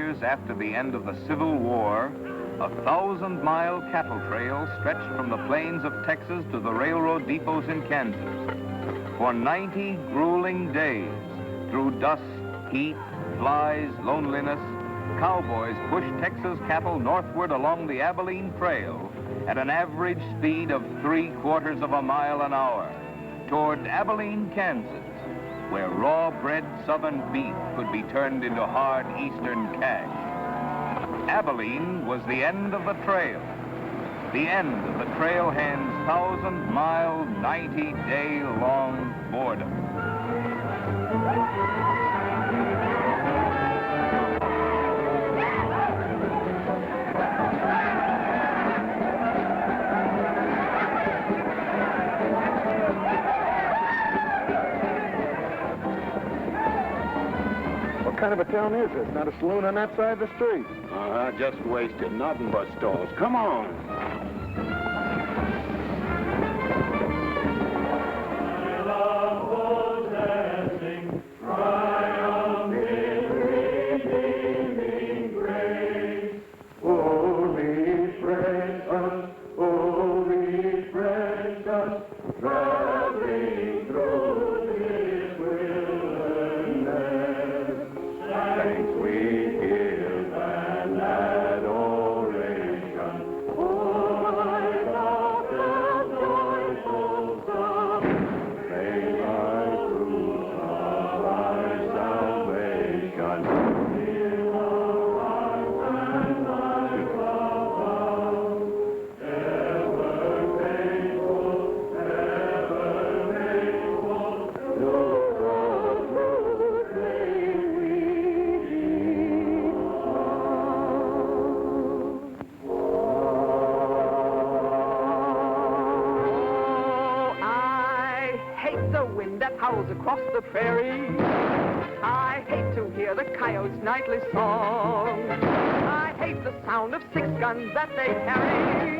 years after the end of the Civil War, a 1,000-mile cattle trail stretched from the plains of Texas to the railroad depots in Kansas. For 90 grueling days, through dust, heat, flies, loneliness, cowboys pushed Texas cattle northward along the Abilene Trail at an average speed of 3/4 of a mile an hour toward Abilene, Kansas, where raw-bred southern beef could be turned into hard eastern cash. Abilene was the end of the trail, the end of the trailhand's 1,000-mile, 90-day-long boredom. What kind of a town is this? Not a saloon on that side of the street. Just wasted. Nothing but stalls. Come on. Across the prairie, I hate to hear the coyotes' nightly song. I hate the sound of 6 guns that they carry.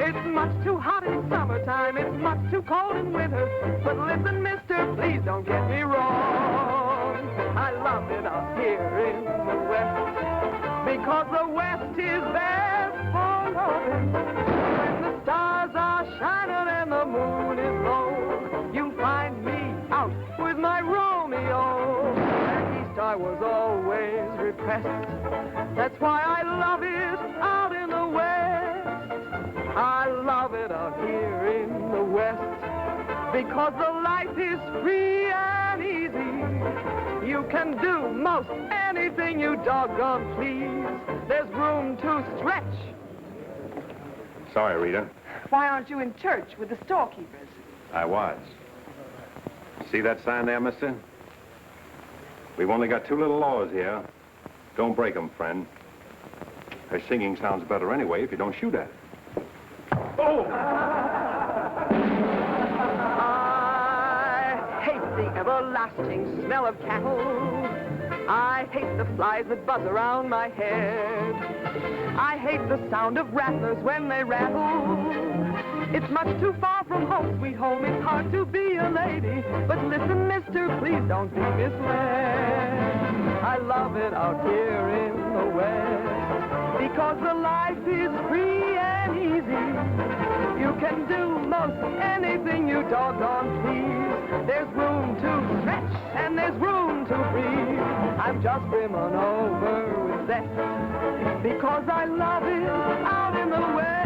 It's much too hot in summertime, it's much too cold in winter. But listen, mister, please don't get me wrong. I love it up here in the West, because the West is best for loving. When the stars are shining and the moon is low, you'll find me out with my Romeo. Back east I was always repressed. That's why I love it out in the West. I love it out here in the West, because the life is free and easy. You can do most anything you doggone please. There's room to stretch. Sorry, Rita. Why aren't you in church with the storekeepers? I was. See that sign there, mister? We've only got 2 little laws here. Don't break them, friend. Her singing sounds better anyway if you don't shoot at it. Oh! I hate the everlasting smell of cattle. I hate the flies that buzz around my head. I hate the sound of rattlers when they rattle. It's much too far from home, sweet home. It's hard to be a lady. But listen, mister, please don't be misled. I love it out here in the West, because the life is free and easy. You can do most anything you doggone please. There's room to stretch and there's room to breathe. I'm just brimming over with zest, because I love it out in the West.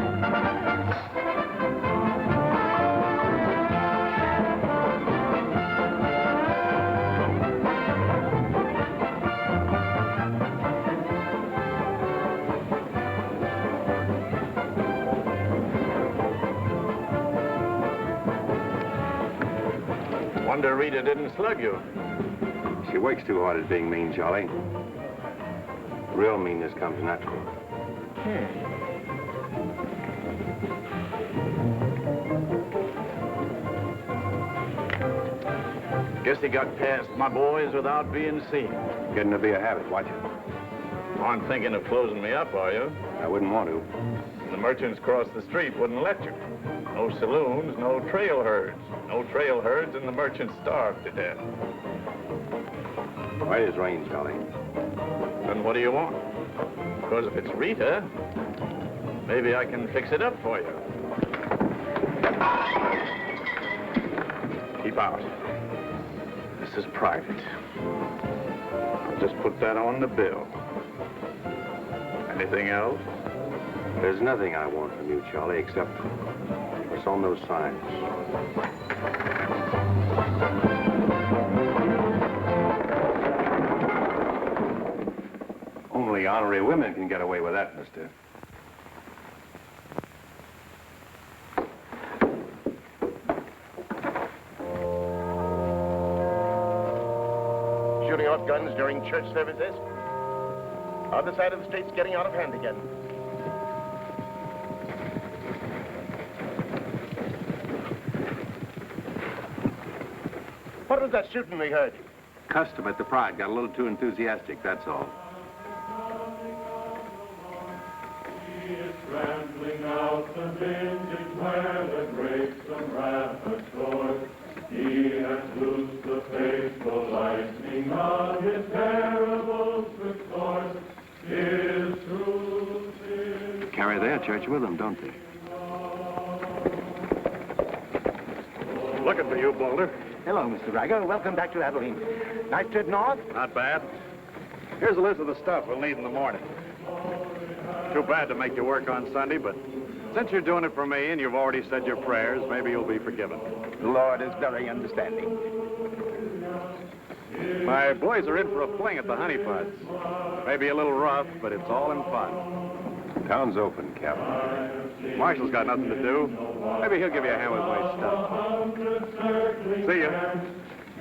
Wonder Rita didn't slug you. She works too hard at being mean, Charlie. Real meanness comes natural. Guess he got past my boys without being seen. Getting to be a habit, watch it. Aren't thinking of closing me up, are you? I wouldn't want to. The merchants across the street wouldn't let you. No saloons, no trail herds. No trail herds, and the merchants starved to death. Right as rain, Charlie. Then what do you want? Because if it's Rita, maybe I can fix it up for you. Keep out. This is private. I'll just put that on the bill. Anything else? There's nothing I want from you, Charlie, except what's on those signs. Only honorary women can get away with that, mister. Shooting off guns during church services? Other side of the street's getting out of hand again. What was that shooting we heard? Custom at the Pride got a little too enthusiastic, that's all. Rambling out the vintage where the grapes and rabbit course. He has loosed the faithful lightning of his terrible swift course. His truth is... Carry their church with them, don't they? Looking for you, Boulder. Hello, Mr. Riker. Welcome back to Abilene. Nice trip north? Not bad. Here's a list of the stuff we'll need in the morning. Too bad to make you work on Sunday, but since you're doing it for me and you've already said your prayers, maybe you'll be forgiven. The Lord is very understanding. My boys are in for a fling at the honey pots. Maybe a little rough, but it's all in fun. Town's open, Captain. Marshall's got nothing to do. Maybe he'll give you a hand with my stuff. See ya.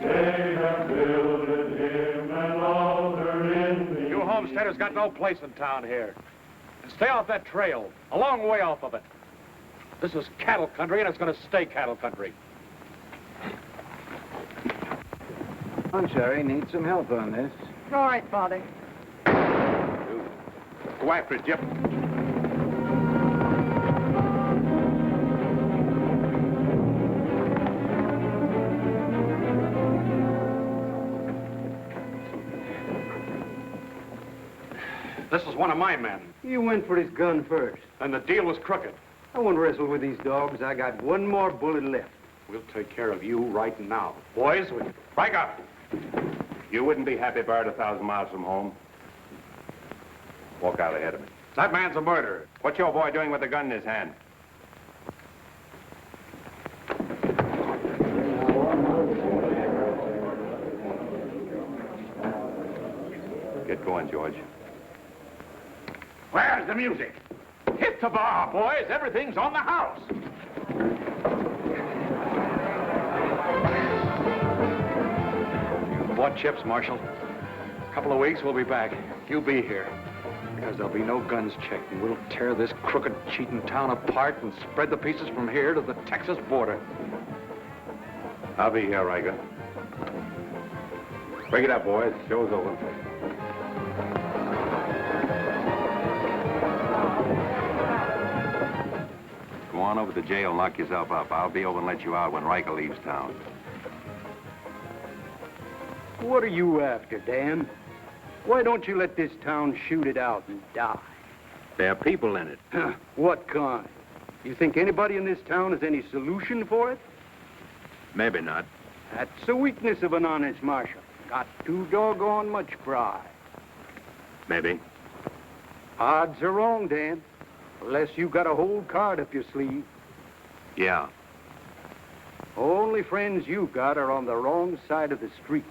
They have builded him an altar in the... You homesteaders got no place in town here. And stay off that trail, a long way off of it. This is cattle country, and it's going to stay cattle country. Sherry needs some help on this. All right, Father. Go after it, Jip. This is one of my men, You went for his gun first. and the deal was crooked. I won't wrestle with these dogs. I got one more bullet left. We'll take care of you right now. Boys, Riker! You wouldn't be happy buried 1,000 miles from home. Walk out ahead of me. That man's a murderer. What's your boy doing with a gun in his hand? Get going, George. Where's the music? Hit the bar, boys. Everything's on the house. Bought chips, Marshal. A couple of weeks, we'll be back. You be here. Because there'll be no guns checked, and we'll tear this crooked, cheating town apart and spread the pieces from here to the Texas border. I'll be here, Riker. Break it up, boys. Show's over. Go on over to the jail and lock yourself up. I'll be over and let you out when Riker leaves town. What are you after, Dan? Why don't you let this town shoot it out and die? There are people in it. What kind? You think anybody in this town has any solution for it? Maybe not. That's the weakness of an honest marshal. Got too doggone much pride. Maybe. Odds are wrong, Dan. Unless you got a whole card up your sleeve. Yeah. Only friends you got are on the wrong side of the street.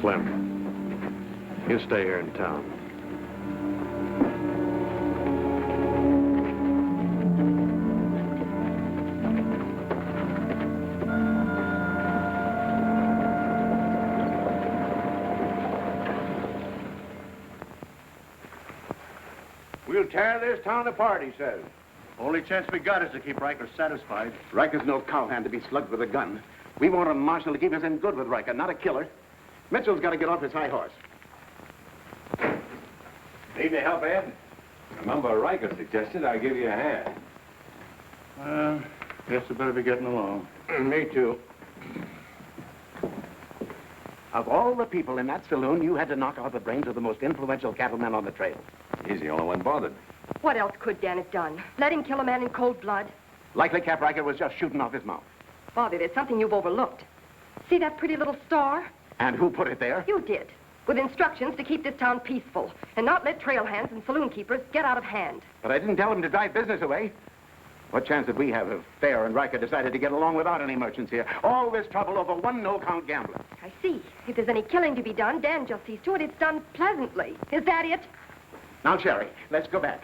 Slim, you stay here in town. We'll tear this town apart, he says. Only chance we got is to keep Riker satisfied. Riker's no cowhand to be slugged with a gun. We want a marshal to keep us in good with Riker, not a killer. Mitchell's got to get off his high horse. Need any help, Ed? Remember, Riker suggested I give you a hand. Guess I better be getting along. Me too. Of all the people in that saloon, you had to knock out the brains of the most influential cattleman on the trail. He's the only one bothered. What else could Dan have done? Let him kill a man in cold blood? Likely Cap Riker was just shooting off his mouth. Bobby, there's something you've overlooked. See that pretty little star? And who put it there? You did. With instructions to keep this town peaceful and not let trail hands and saloon keepers get out of hand. But I didn't tell him to drive business away. What chance did we have if Fair and Riker decided to get along without any merchants here? All this trouble over one no-count gambler. I see. If there's any killing to be done, Dan just sees to it it's done pleasantly. Is that it? Now, Sherry, let's go back.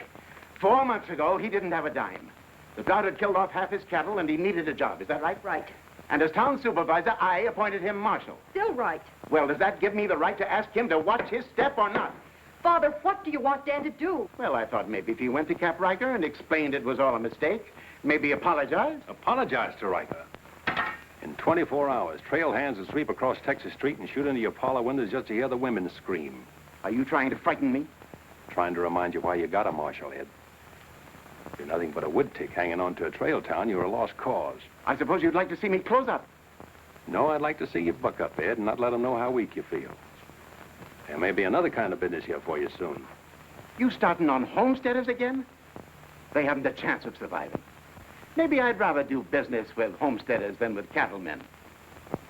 4 months ago, he didn't have a dime. The drought had killed off half his cattle, and he needed a job. Is that right? Right. And as town supervisor, I appointed him marshal. Still right. Well, does that give me the right to ask him to watch his step or not? Father, what do you want Dan to do? Well, I thought maybe if he went to Cap Riker and explained it was all a mistake, maybe apologize. Apologize to Riker. In 24 hours, trail hands will sweep across Texas Street and shoot into your parlor windows just to hear the women scream. Are you trying to frighten me? Trying to remind you why you got a marshal, Ed. If you're nothing but a wood tick hanging on to a trail town, you're a lost cause. I suppose you'd like to see me close up. No, I'd like to see you buck up, Ed, and not let them know how weak you feel. There may be another kind of business here for you soon. You starting on Homesteaders again? They haven't a chance of surviving. Maybe I'd rather do business with Homesteaders than with Cattlemen.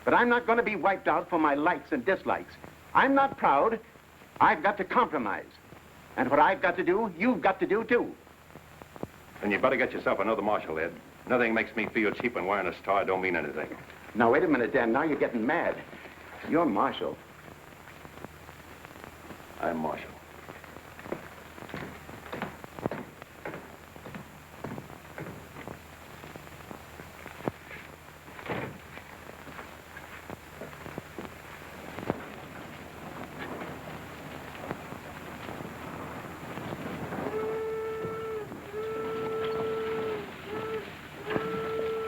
But I'm not going to be wiped out for my likes and dislikes. I'm not proud. I've got to compromise. And what I've got to do, you've got to do, too. Then you better get yourself another marshal, Ed. Nothing makes me feel cheap when wearing a star don't mean anything. Now, wait a minute, Dan. Now you're getting mad. You're marshal. I'm marshal.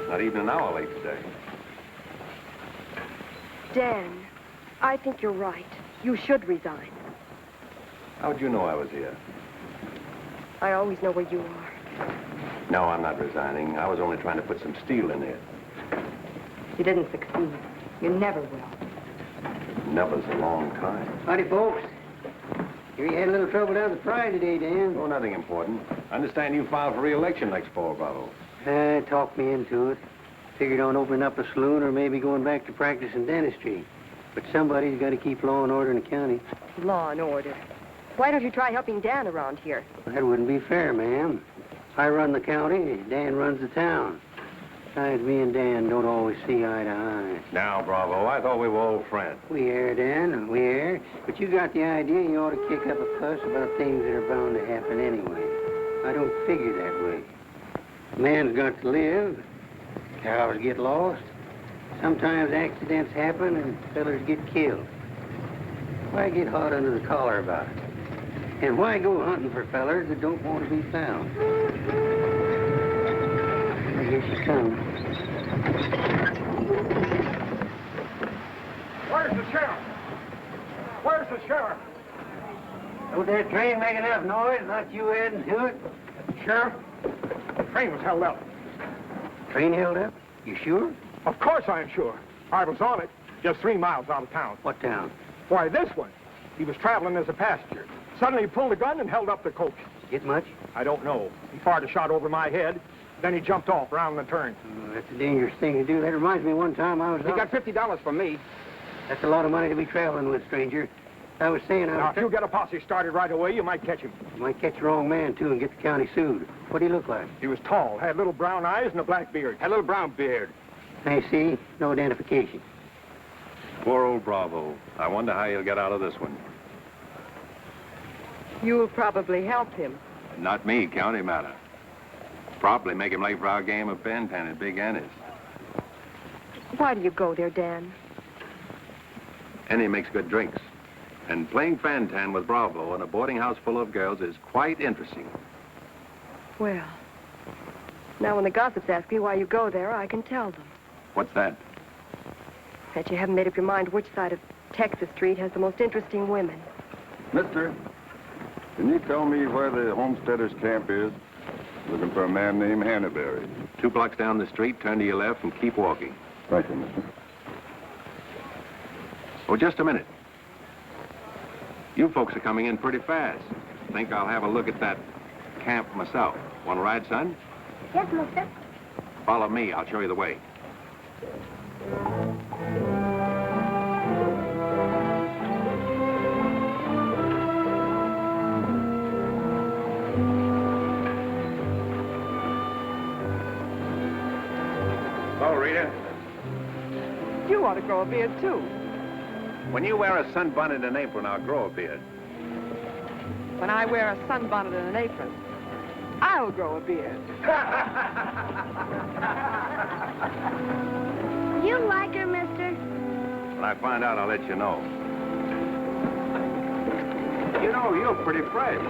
Not even an hour late today. Dan, I think you're right. You should resign. How'd you know I was here? I always know where you are. No, I'm not resigning. I was only trying to put some steel in it. You didn't succeed. You never will. Never's a long time. Howdy, folks. Here you had a little trouble down at the Pride today, Dan. Oh, nothing important. I understand you filed for re-election next fall, Bravo. Talked me into it. Figured on opening up a saloon or maybe going back to practice in dentistry. But somebody's got to keep law and order in the county. Law and order. Why don't you try helping Dan around here? That wouldn't be fair, ma'am. I run the county, Dan runs the town. Besides, me and Dan don't always see eye to eye. Now, Bravo, I thought we were old friends. We are, Dan, we are. But you got the idea you ought to kick up a fuss about things that are bound to happen anyway. I don't figure that way. A man's got to live. Cows get lost. Sometimes accidents happen and fellers get killed. Why get hot under the collar about it? And why go hunting for fellers that don't want to be found? I guess you come. Where's the sheriff? Where's the sheriff? Don't that train make enough noise? Not you adding to it? Sheriff, the train was held up. Train held up? You sure? Of course I'm sure. I was on it, just 3 miles out of town. What town? Why, this one. He was traveling as a passenger. Suddenly he pulled a gun and held up the coach. Get much? I don't know. He fired a shot over my head, then he jumped off around the turn. Oh, that's a dangerous thing to do. That reminds me one time I was He got $50 from me. That's a lot of money to be traveling with, stranger. I was saying Now, if you get a posse started right away, you might catch him. You might catch the wrong man, too, and get the county sued. What do he look like? He was tall, had little brown eyes and a black beard. Had a little brown beard. I see. No identification. Poor old Bravo. I wonder how he'll get out of this one. You'll probably help him. Not me, county matter. Probably make him late for our game of Pan-Pan at Big Annie's. Why do you go there, Dan? Annie makes good drinks. And playing Fan-Tan with Bravo in a boarding house full of girls is quite interesting. Well, now when the gossips ask me why you go there, I can tell them. What's that? That you haven't made up your mind which side of Texas Street has the most interesting women. Mister, can you tell me where the Homesteaders camp is? Looking for a man named Hannaberry. 2 blocks down the street, turn to your left and keep walking. Right, sir, mister. Oh, just a minute. You folks are coming in pretty fast. Think I'll have a look at that camp myself. Want to ride, son? Yes, mister. Follow me. I'll show you the way. Oh, Rita. You ought to grow a beard, too. When you wear a sunbonnet and an apron, I'll grow a beard. When I wear a sunbonnet and an apron, I'll grow a beard. You like her, mister? When I find out, I'll let you know. You know, you're pretty fresh.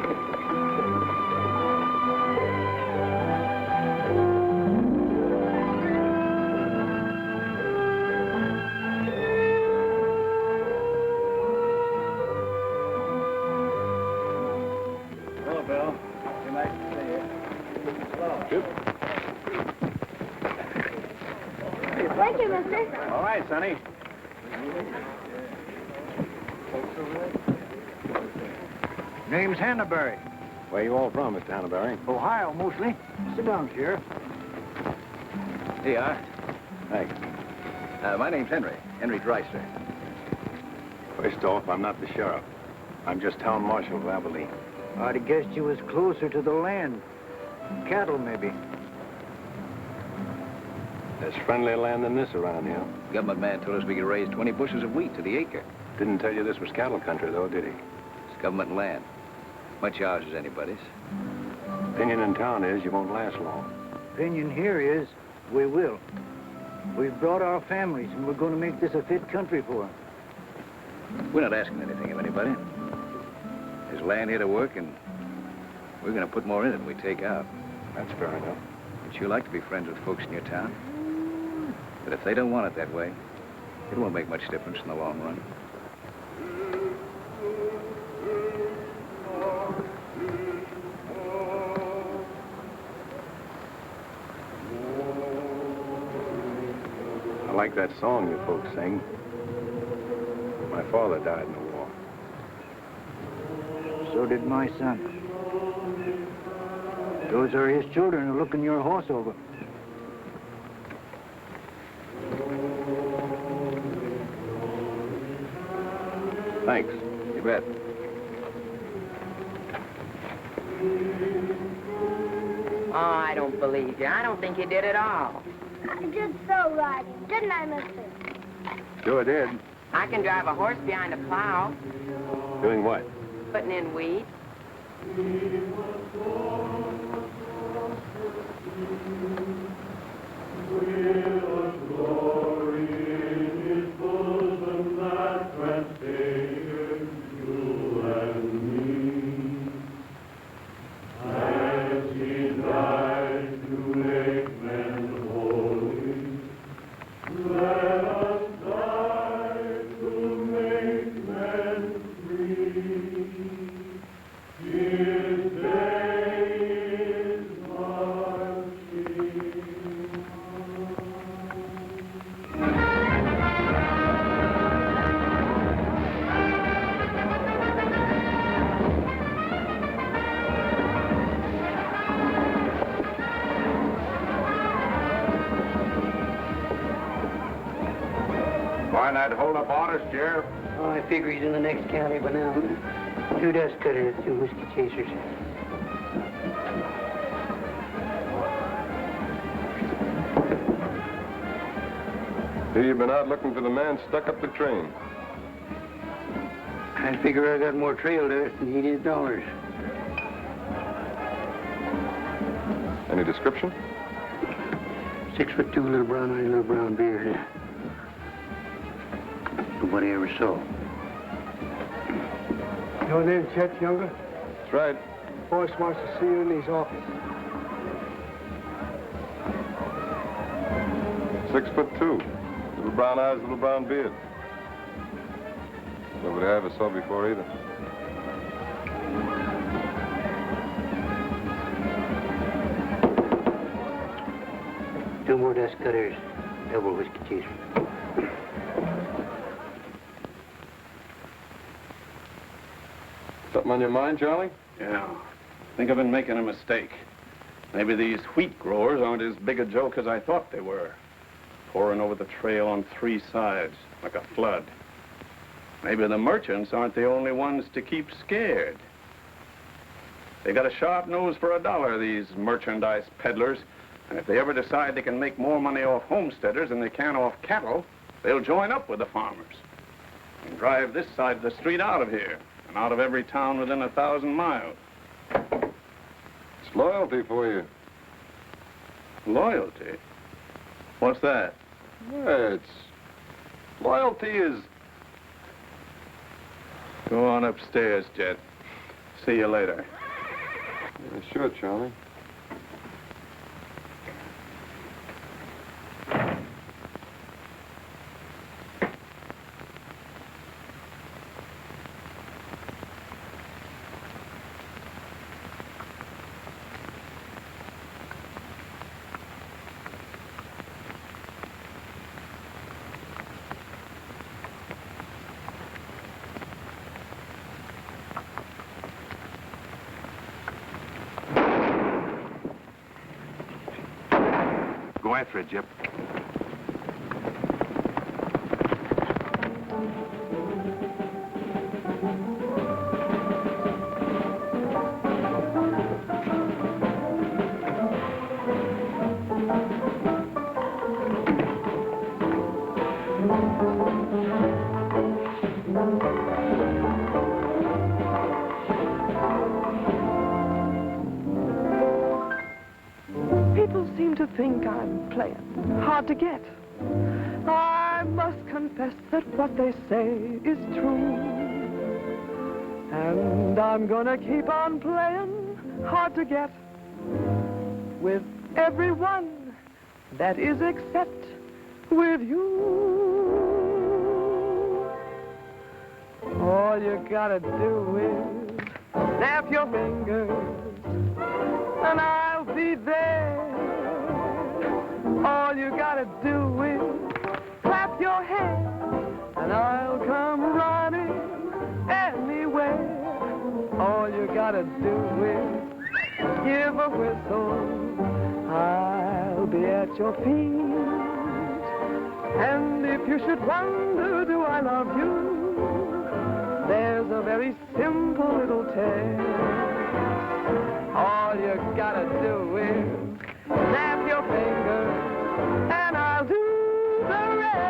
Thank you, mister. All right, Sonny. Name's Hannaberry. Where you all from, Mr. Hannaberry? Ohio, mostly. Sit down, Sheriff. Here you are. Thanks. My name's Henry. Henry Dreiser. First off, I'm not the sheriff. I'm just town marshal of Abilene. I'd have guessed you was closer to the land. Cattle, maybe. There's friendlier land than this around here. Government man told us we could raise 20 bushels of wheat to the acre. Didn't tell you this was cattle country, though, did he? It's government land. Much ours as anybody's. Opinion in town is you won't last long. Opinion here is we will. We've brought our families, and we're going to make this a fit country for them. We're not asking anything of anybody. There's land here to work, and we're going to put more in it than we take out. That's fair enough. But you like to be friends with folks in your town. But if they don't want it that way, it won't make much difference in the long run. I like that song you folks sing. My father died in the war. So did my son. Those are his children who are looking your horse over. Thanks. You bet. Oh, I don't believe you. I don't think you did at all. I did so right, didn't I, mister? Sure did. I can drive a horse behind a plow, Doing what? putting in weeds. Find that hold-up artist, Sheriff? Oh, I figure he's in the next county by now. 2 dust cutters, 2 whiskey chasers. Here you've been out looking for the man stuck up the train. I figure I got more trail dust than he did dollars. Any description? 6'2", little brown eyes, little brown beard. Nobody ever saw. Your name, Chet Younger? That's right. Boss wants to see you in his office. 6'2". Little brown eyes, little brown beard. Nobody I ever saw before either. 2 more dust cutters, double whiskey chaser. Something on your mind, Charlie? Yeah. I think I've been making a mistake. Maybe these wheat growers aren't as big a joke as I thought they were. Pouring over the trail on 3 sides, like a flood. Maybe the merchants aren't the only ones to keep scared. They got a sharp nose for $1, these merchandise peddlers. And if they ever decide they can make more money off homesteaders than they can off cattle, they'll join up with the farmers and drive this side of the street out of here and out of every town within 1,000 miles. It's loyalty for you. Loyalty? What's that? Yeah, loyalty is... Go on upstairs, Jet. See you later. Yeah, sure, Charlie. Go after it, Jip. People seem to think I'm playing hard to get. I must confess that what they say is true. And I'm gonna keep on playing hard to get with everyone, that is except with you. All you gotta do is snap your fingers and I'll be there. All you gotta do is clap your hands and I'll come running anywhere. All you gotta do is give a whistle. I'll be at your feet. And if you should wonder, do I love you? There's a very simple little test. All you gotta do is snap your fingers and I'll do the rest.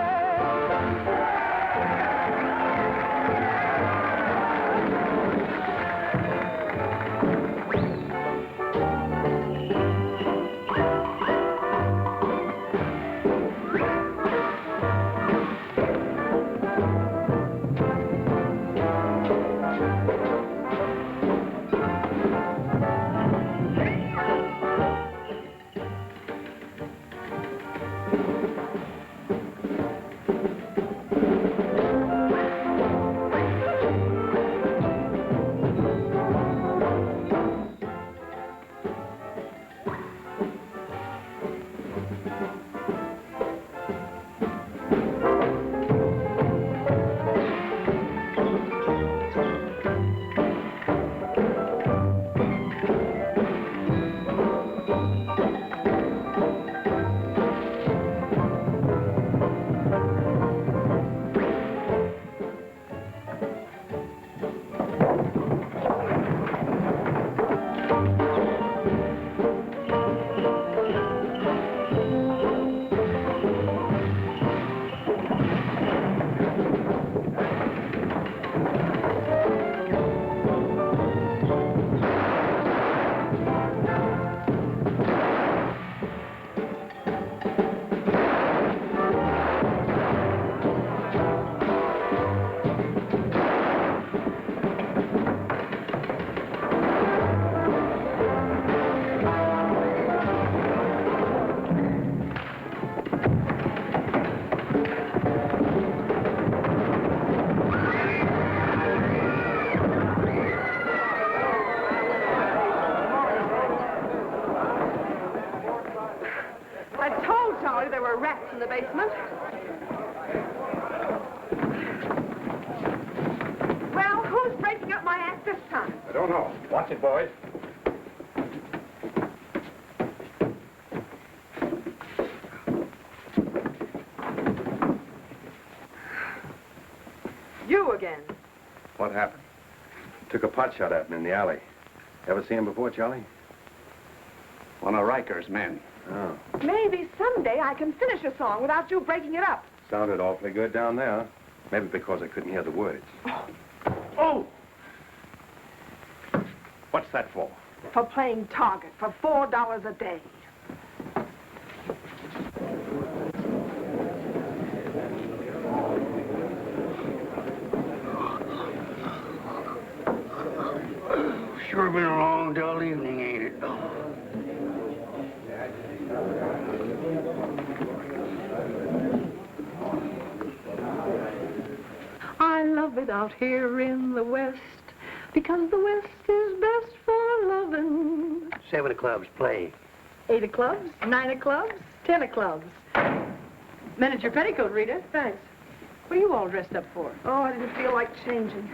in the basement. Well, who's breaking up my act this time? I don't know. Watch it, boys. You again. What happened? Took a pot shot at me in the alley. Ever see him before, Charlie? One of Riker's men. Oh. Maybe someday I can finish a song without you breaking it up. Sounded awfully good down there. Maybe because I couldn't hear the words. Oh! What's that for? For playing target for $4 a day. Sure been a long, dull evening, ain't it? I love it out here in the West, because the West is best for loving. 7 of clubs, play. 8 of clubs, 9 of clubs, 10 of clubs. Miniature petticoat, Rita. Thanks. What are you all dressed up for? Oh, I didn't feel like changing.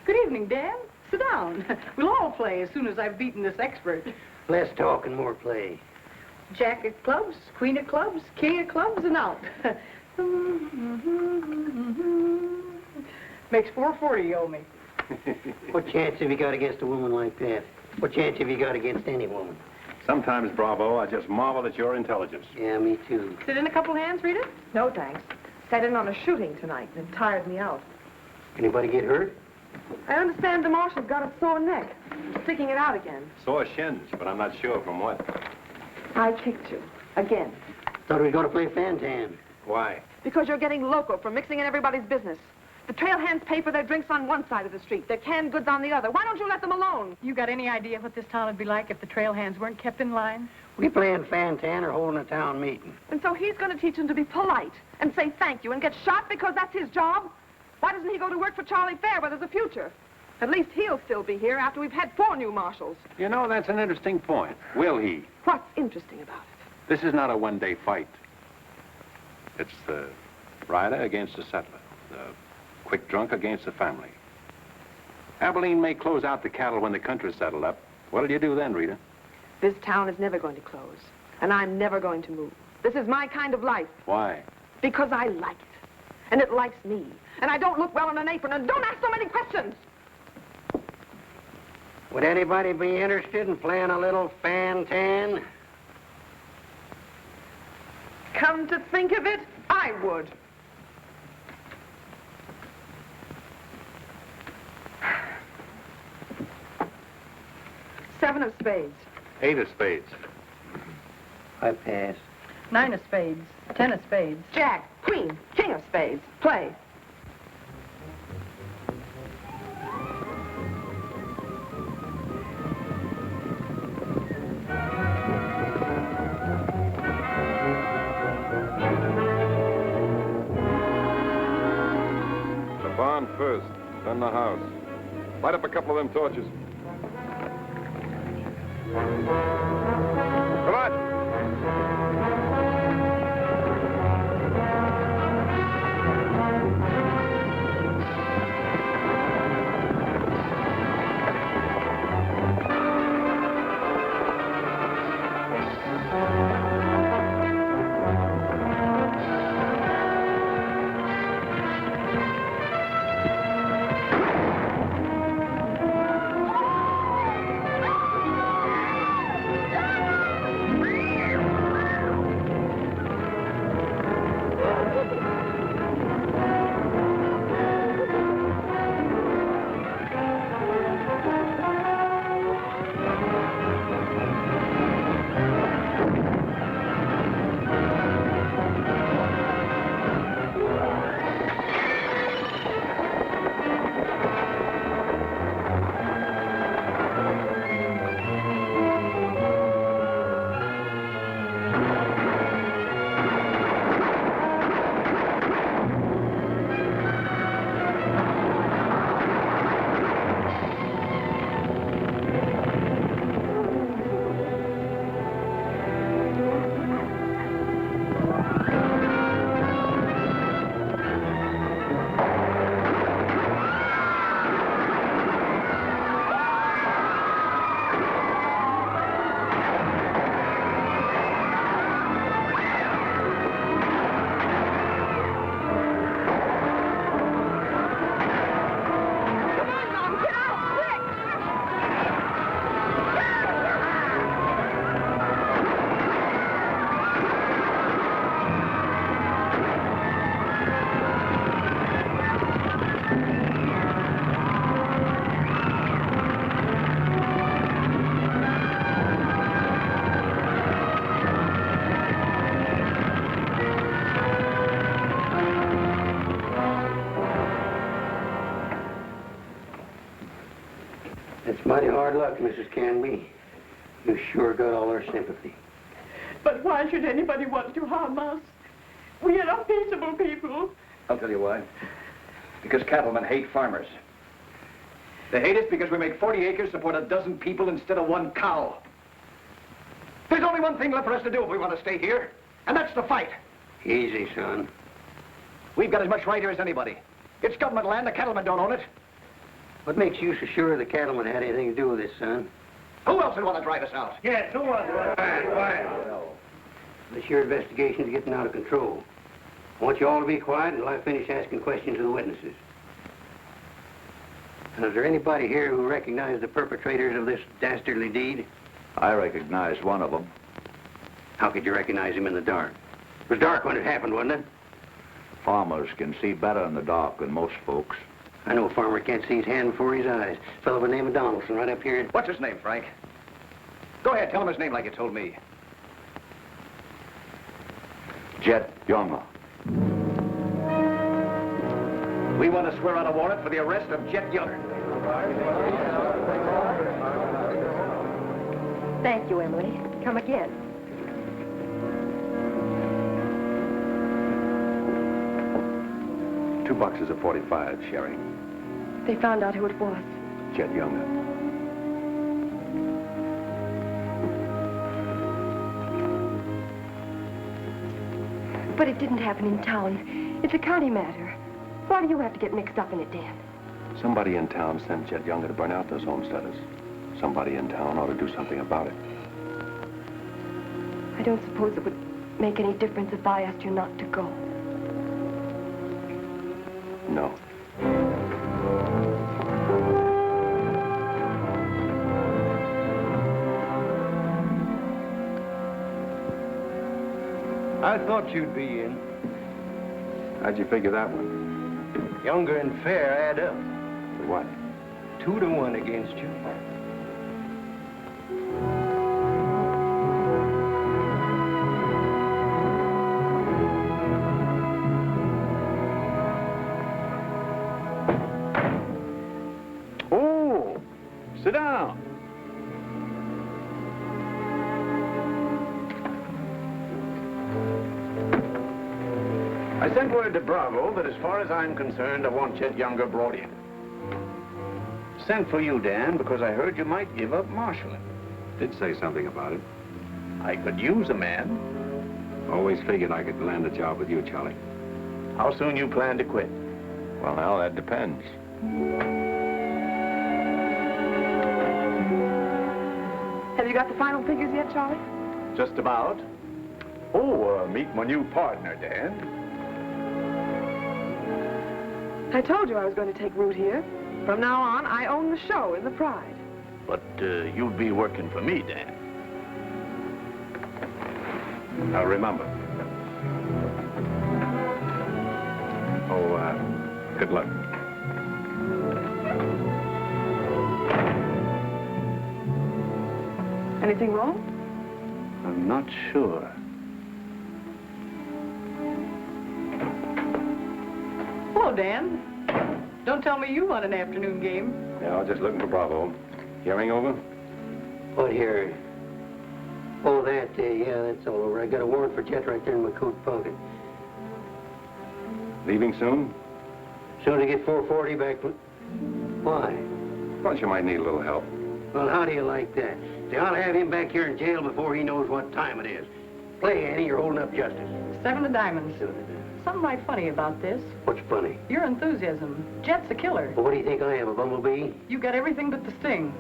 Good evening, Dan. Sit down. We'll all play as soon as I've beaten this expert. Less talk and more play. Jack of clubs, queen of clubs, king of clubs, and out. Makes $4.40 you owe me. What chance have you got against a woman like that? What chance have you got against any woman? Sometimes, Bravo, I just marvel at your intelligence. Yeah, me too. Sit in a couple hands, Rita? No, thanks. Sat in on a shooting tonight, and it tired me out. Anybody get hurt? I understand the marshal's got a sore neck. Sticking it out again. Sore shins, but I'm not sure from what. I kicked you. Again. Thought we were going to play Fantan. Why? Because you're getting loco for mixing in everybody's business. The trail hands pay for their drinks on one side of the street, their canned goods on the other. Why don't you let them alone? You got any idea what this town would be like if the trail hands weren't kept in line? We playing Fantan or holding a town meeting. And so he's going to teach them to be polite and say thank you and get shot because that's his job? Why doesn't he go to work for Charlie Fair where there's a future? At least he'll still be here after we've had 4 new marshals. You know, that's an interesting point. Will he? What's interesting about it? This is not a one-day fight. It's the rider against the settler, the quick drunk against the family. Abilene may close out the cattle when the country's settled up. What'll you do then, Rita? This town is never going to close, and I'm never going to move. This is my kind of life. Why? Because I like it, and it likes me. And I don't look well in an apron, and don't ask so many questions. Would anybody be interested in playing a little Fantan? Come to think of it, I would. Seven of spades. 8 of spades. I pass. 9 of spades, 10 of spades. Jack, queen, king of spades. Play. The barn first, then the house. Light up a couple of them torches. Come on! It's mighty hard luck, Mrs. Canby. You sure got all our sympathy. But why should anybody want to harm us? We are peaceable people. I'll tell you why. Because cattlemen hate farmers. They hate us because we make 40 acres support a dozen people instead of one cow. There's only one thing left for us to do if we want to stay here, and that's to fight. Easy, son. We've got as much right here as anybody. It's government land. The cattlemen don't own it. What makes you so sure the cattlemen had anything to do with this, son? Who else would want to drive us out? Yes, who was it? Quiet. This your investigation's getting out of control. I want you all to be quiet until I finish asking questions of the witnesses. And is there anybody here who recognized the perpetrators of this dastardly deed? I recognize one of them. How could you recognize him in the dark? It was dark when it happened, wasn't it? Farmers can see better in the dark than most folks. I know a farmer can't see his hand before his eyes. A fellow by the name of Donaldson right up here. What's his name, Frank? Go ahead, tell him his name like you told me. Jet Younger. We want to swear out a warrant for the arrest of Jet Younger. Thank you, Emily. Come again. Two boxes of 45, Sherry. They found out who it was. Jet Younger. But it didn't happen in town. It's a county matter. Why do you have to get mixed up in it, Dan? Somebody in town sent Jet Younger to burn out those homesteaders. Somebody in town ought to do something about it. I don't suppose it would make any difference if I asked you not to go. No. I thought you'd be in. How'd you figure that one? Younger and fair add up. What? 2 to 1 against you. Oh, sit down. I sent word to Bravo that as far as I'm concerned, I want Chet Younger brought in. Sent for you, Dan, because I heard you might give up marshaling. Did say something about it. I could use a man. Always figured I could land a job with you, Charlie. How soon you plan to quit? Well, now, that depends. Have you got the final figures yet, Charlie? Just about. Oh, meet my new partner, Dan. I told you I was going to take root here. From now on, I own the show in the Pride. But you'd be working for me, Dan. Now, remember. Good luck. Anything wrong? I'm not sure. Hello, Dan. Don't tell me you won an afternoon game. Yeah, I was just looking for Bravo. Hearing over? What here? Oh, that, yeah, that's all over. I got a warrant for Jet right there in my coat pocket. Leaving soon? Soon to get 440 back. Why? Well, you might need a little help. Well, how do you like that? See, I'll have him back here in jail before he knows what time it is. Play, Annie, you're holding up justice. 7 of diamonds. Something right funny about this. What's funny? Your enthusiasm. Jet's a killer. Well, what do you think I am, a bumblebee? You got everything but the sting.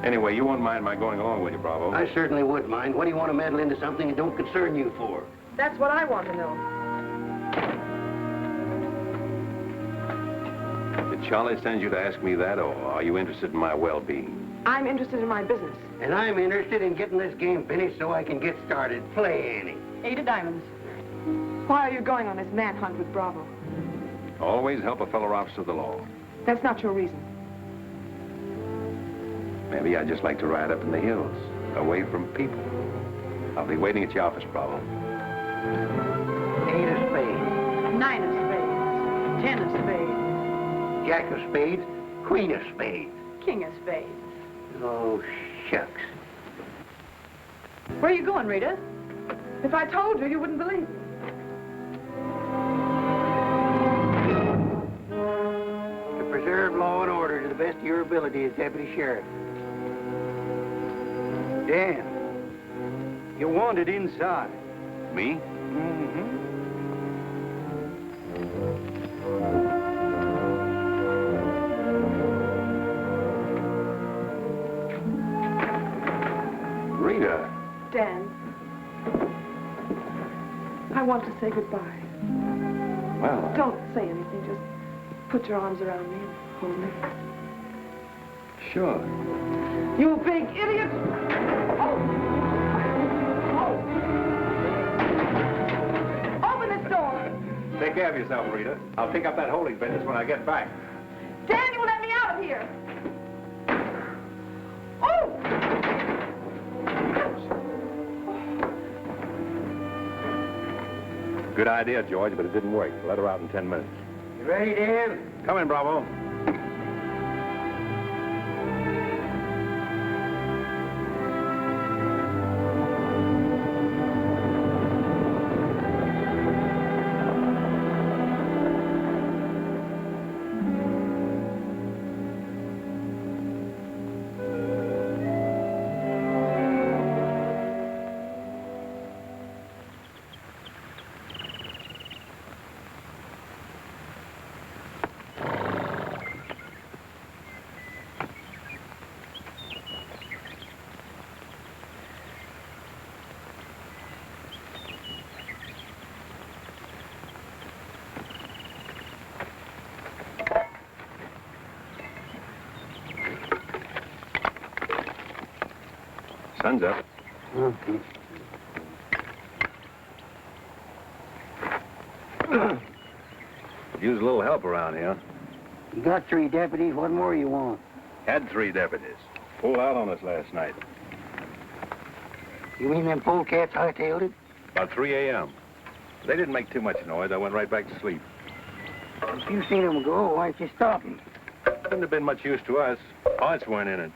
Anyway, you won't mind my going along with you, Bravo. I certainly would mind. What do you want to meddle into something that don't concern you for? That's what I want to know. Did Charlie send you to ask me that, or are you interested in my well-being? I'm interested in my business. And I'm interested in getting this game finished so I can get started. Play, Annie. 8 of diamonds. Why are you going on this manhunt with Bravo? Always help a fellow officer of the law. That's not your reason. Maybe I'd just like to ride up in the hills, away from people. I'll be waiting at your office, Bravo. 8 of spades. 9 of spades. 10 of spades. Jack of spades. Queen of spades. king of spades. Oh, shucks. Where are you going, Rita? If I told you, you wouldn't believe me. To preserve law and order to the best of your ability as deputy sheriff. Dan, you're wanted inside. Me? Mm-hmm. Rita. Dan, I want to say goodbye. Well, Don't say anything. Just put your arms around me and hold me. sure. You big idiot! Oh! Open this door! Take care of yourself, Rita. I'll pick up that holding business when I get back. Dan, you let me out of here! Oh! Good idea, George, but it didn't work. Let her out in 10 minutes. You ready, Dan? Come in, Bravo. Sun's up. Okay. Use a little help around here. You got 3 deputies. What more you want? Had 3 deputies. Pulled out on us last night. You mean them polecats hightailed it? About 3 a.m. They didn't make too much noise. I went right back to sleep. If you seen them go, why'd you stop them? Wouldn't have been much use to us. Hearts weren't in it.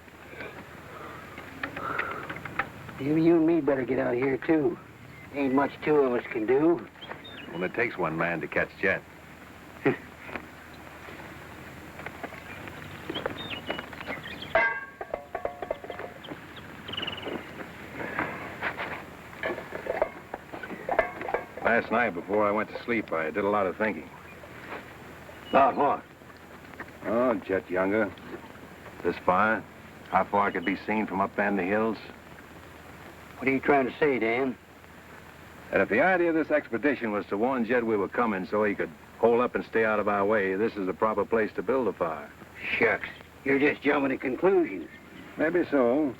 You and me better get out of here, too. Ain't much 2 of us can do. Well, it takes one man to catch Jet. Last night, before I went to sleep, I did a lot of thinking. About what? Oh, Jet Younger. This fire. How far it could be seen from up in the hills. What are you trying to say, Dan? And if the idea of this expedition was to warn Jed we were coming so he could hole up and stay out of our way, this is the proper place to build a fire. Shucks. You're just jumping to conclusions. Maybe so.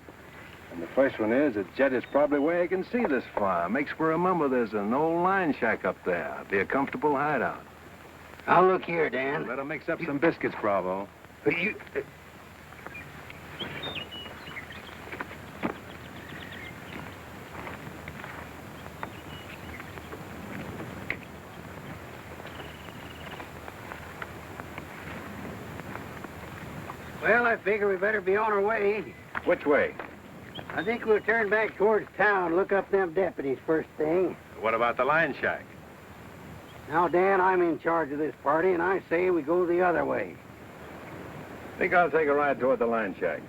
And the first one is that Jed is probably where he can see this fire. Makes for remember there's an old line shack up there. Be a comfortable hideout. Now, look here, Dan. Let him mix up some biscuits, Bravo. You... Well, I figure we better be on our way. Which way? I think we'll turn back towards town, look up them deputies first thing. What about the line shack? Now, Dan, I'm in charge of this party, and I say we go the other way. Think I'll take a ride toward the line shack.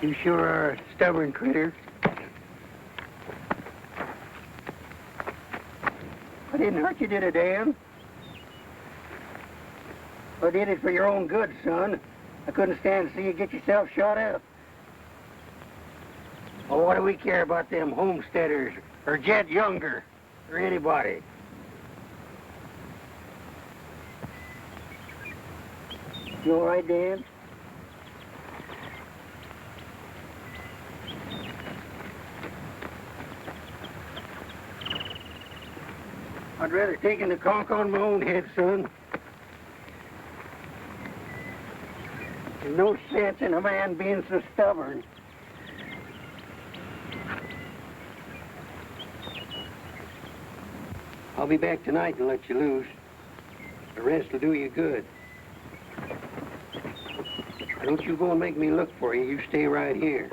You sure are a stubborn critter. I didn't hurt you, did I, Dan? I did it for your own good, son. I couldn't stand to see you get yourself shot up. Well, what do we care about them Homesteaders or Jed Younger or anybody? You all right, Dan? I'd rather take the conk on my own head, son. There's no sense in a man being so stubborn. I'll be back tonight and let you loose. The rest will do you good. Don't you go and make me look for you. You stay right here.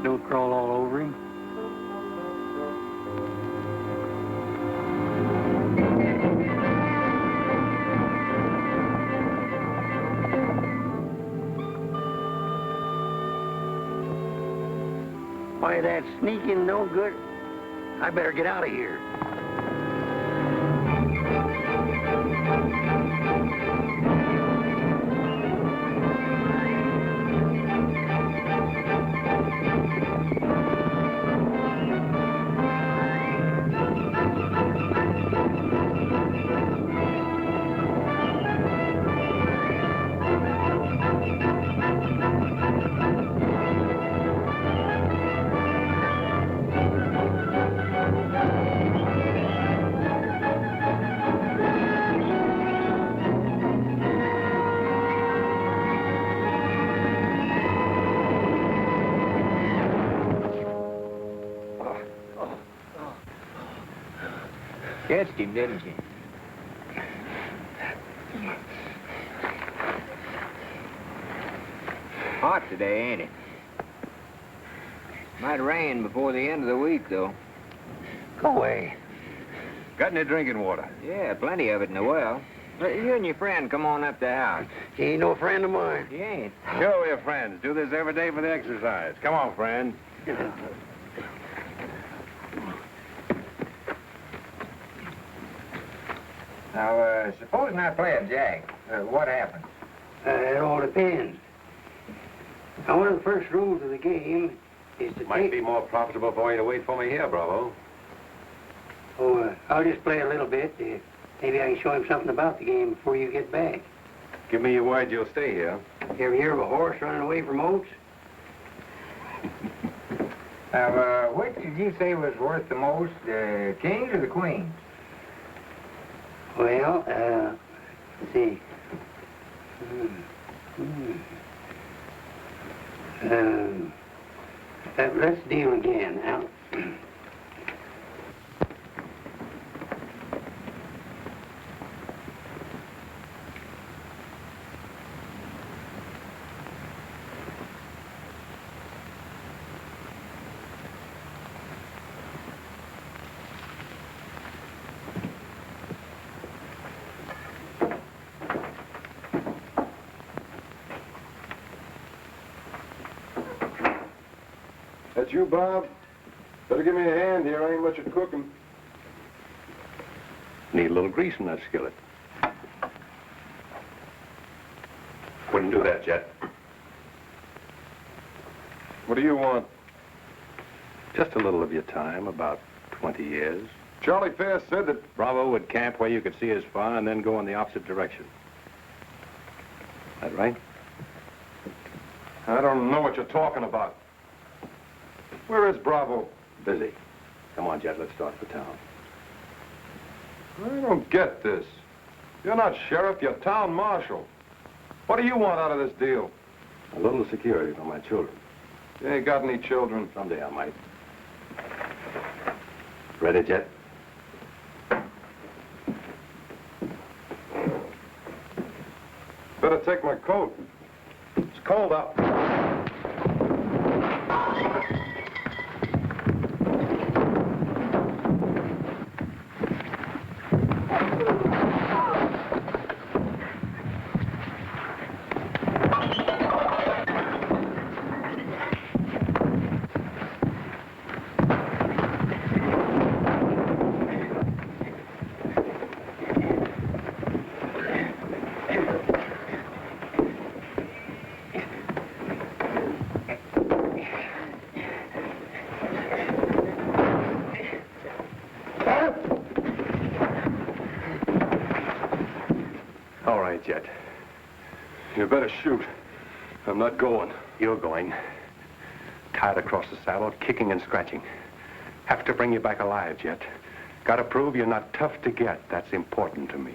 Don't crawl all over him. Why, that sneaking no good. I better get out of here. Catched him, didn't you? Hot today, ain't it? Might rain before the end of the week, though. Go away. Got any drinking water? Yeah, plenty of it in the well. You and your friend come on up to the house. He ain't no friend of mine. He ain't. Sure, we're friends. Do this every day for the exercise. Come on, friend. Now, supposing I play a jack, what happens? It all depends. Now, one of the first rules of the game is to Might be more profitable for you to wait for me here, Bravo. Oh, I'll just play a little bit. Maybe I can show him something about the game before you get back. Give me your word you'll stay here. You ever hear of a horse running away from oats? Now, which did you say was worth the most, the kings or the queens? Well, let's see. Let's deal again. Now, That's you, Bob. Better give me a hand here. I ain't much at cooking. Need a little grease in that skillet. Wouldn't do that, Jet. What do you want? Just a little of your time, about 20 years. Charlie Fair said that Bravo would camp where you could see his fire and then go in the opposite direction. That right? I don't know what you're talking about. Where is Bravo? Busy. Come on, Jet, let's start for town. I don't get this. You're not sheriff, you're town marshal. What do you want out of this deal? A little security for my children. You ain't got any children. Someday I might. Ready, Jet? Better take my coat. It's cold out. You better shoot. I'm not going. You're going. Tied across the saddle, kicking and scratching. Have to bring you back alive, Jet. Gotta prove you're not tough to get. That's important to me.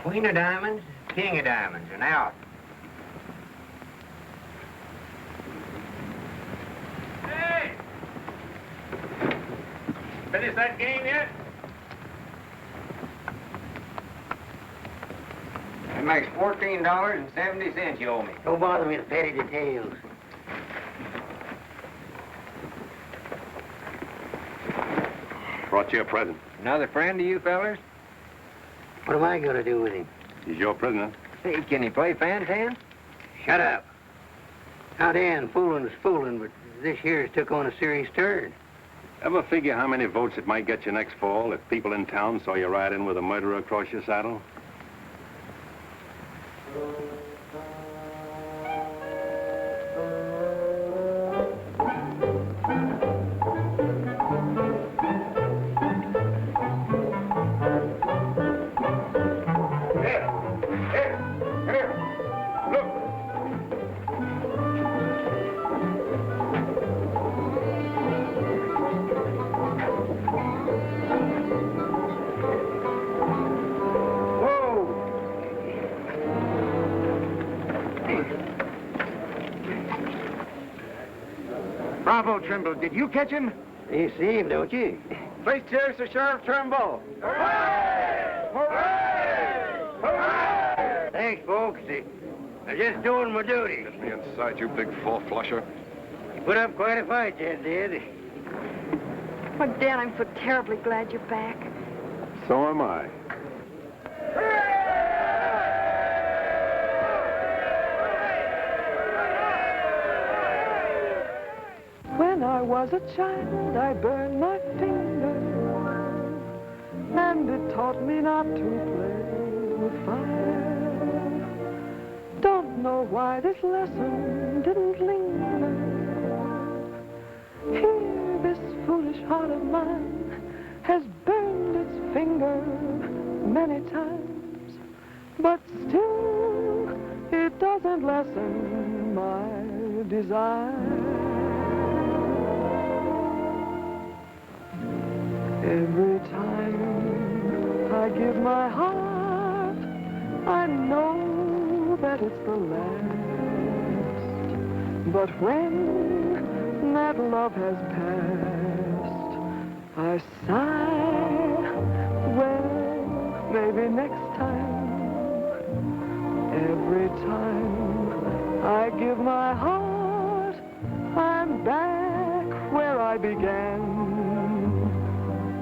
Queen of diamonds, king of diamonds, and out. Hey! Finish that game yet? It makes $14.70 you owe me. Don't bother me with petty details. Brought you a present. Another friend of you fellers? What am I going to do with him? He's your prisoner. Hey, can he play fan tan? Shut up. Now, Dan, fooling is fooling, but this year's took on a serious turn. Ever figure how many votes it might get you next fall if people in town saw you ride in with a murderer across your saddle? Bravo, Trimble. Did you catch him? You see him, don't you? Place cheers for Sheriff Trimble. Hooray! Hooray! Hooray! Thanks, folks. I'm just doing my duty. Get me inside, you big four-flusher. You put up quite a fight, Jet did. Oh, Dan, I'm so terribly glad you're back. So am I. When I was a child, I burned my finger, and it taught me not to play with fire. Don't know why this lesson didn't linger. Here, this foolish heart of mine has burned its finger many times, but still, it doesn't lessen my desire. Every time I give my heart, I know that it's the last. But when that love has passed, I sigh, well, maybe next time. Every time I give my heart, I'm back where I began.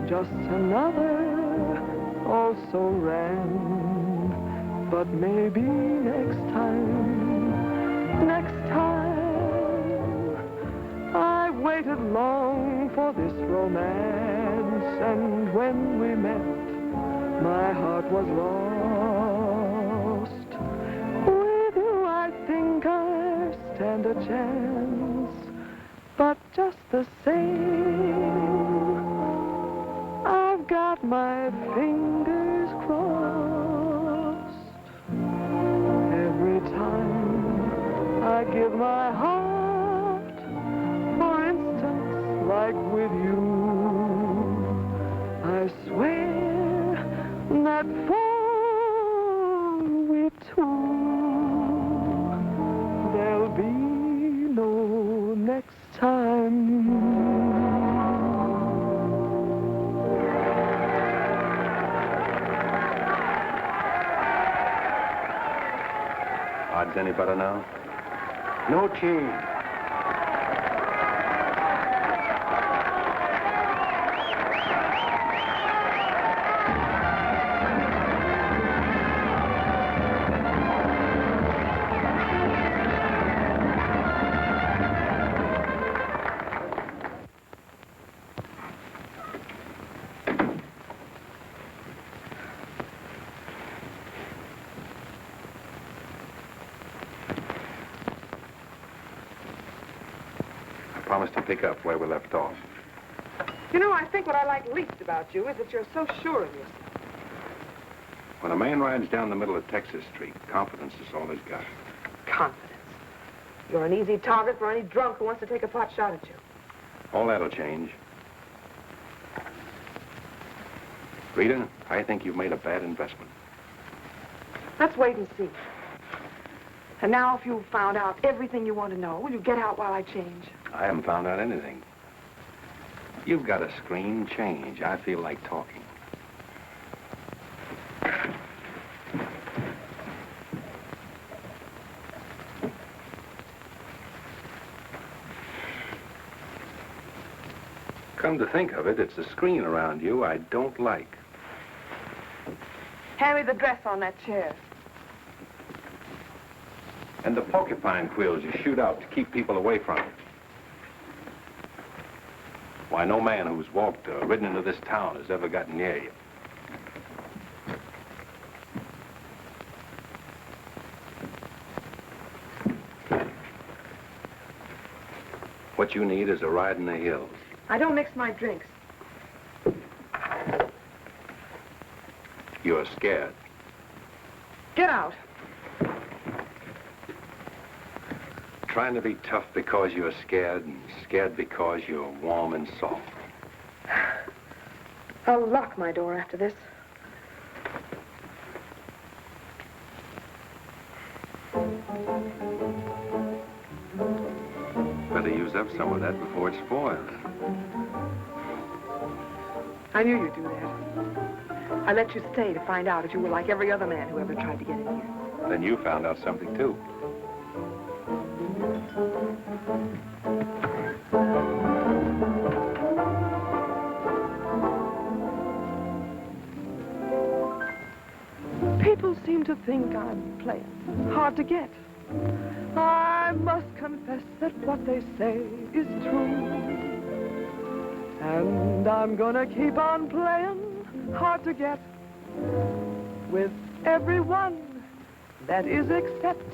Just another also ran, but maybe next time, I waited long for this romance, and when we met, my heart was lost. With you, I think I stand a chance, but just the same, I've got my fingers crossed. Every time I give my heart, for instance, like with you, I swear that for we two, there'll be no next time. Odds any better now? No change. Promise to pick up where we left off. You know, I think what I like least about you is that you're so sure of yourself. When a man rides down the middle of Texas Street, confidence is all he's got. Confidence. You're an easy target for any drunk who wants to take a pot shot at you. All that'll change. Rita, I think you've made a bad investment. Let's wait and see. And now, if you've found out everything you want to know, will you get out while I change? I haven't found out anything. You've got a screen change. I feel like talking. Come to think of it, it's the screen around you I don't like. Hand me the dress on that chair. And the porcupine quills you shoot out to keep people away from you. Why, no man who's walked or ridden into this town has ever gotten near you. What you need is a ride in the hills. I don't mix my drinks. You're scared. Get out. Trying to be tough because you're scared, and scared because you're warm and soft. I'll lock my door after this. Better use up some of that before it spoils. I knew you'd do that. I let you stay to find out if you were like every other man who ever tried to get in here. Then you found out something, too. People seem to think I'm playing hard to get. I must confess that what they say is true. And I'm gonna keep on playing hard to get with everyone, that is except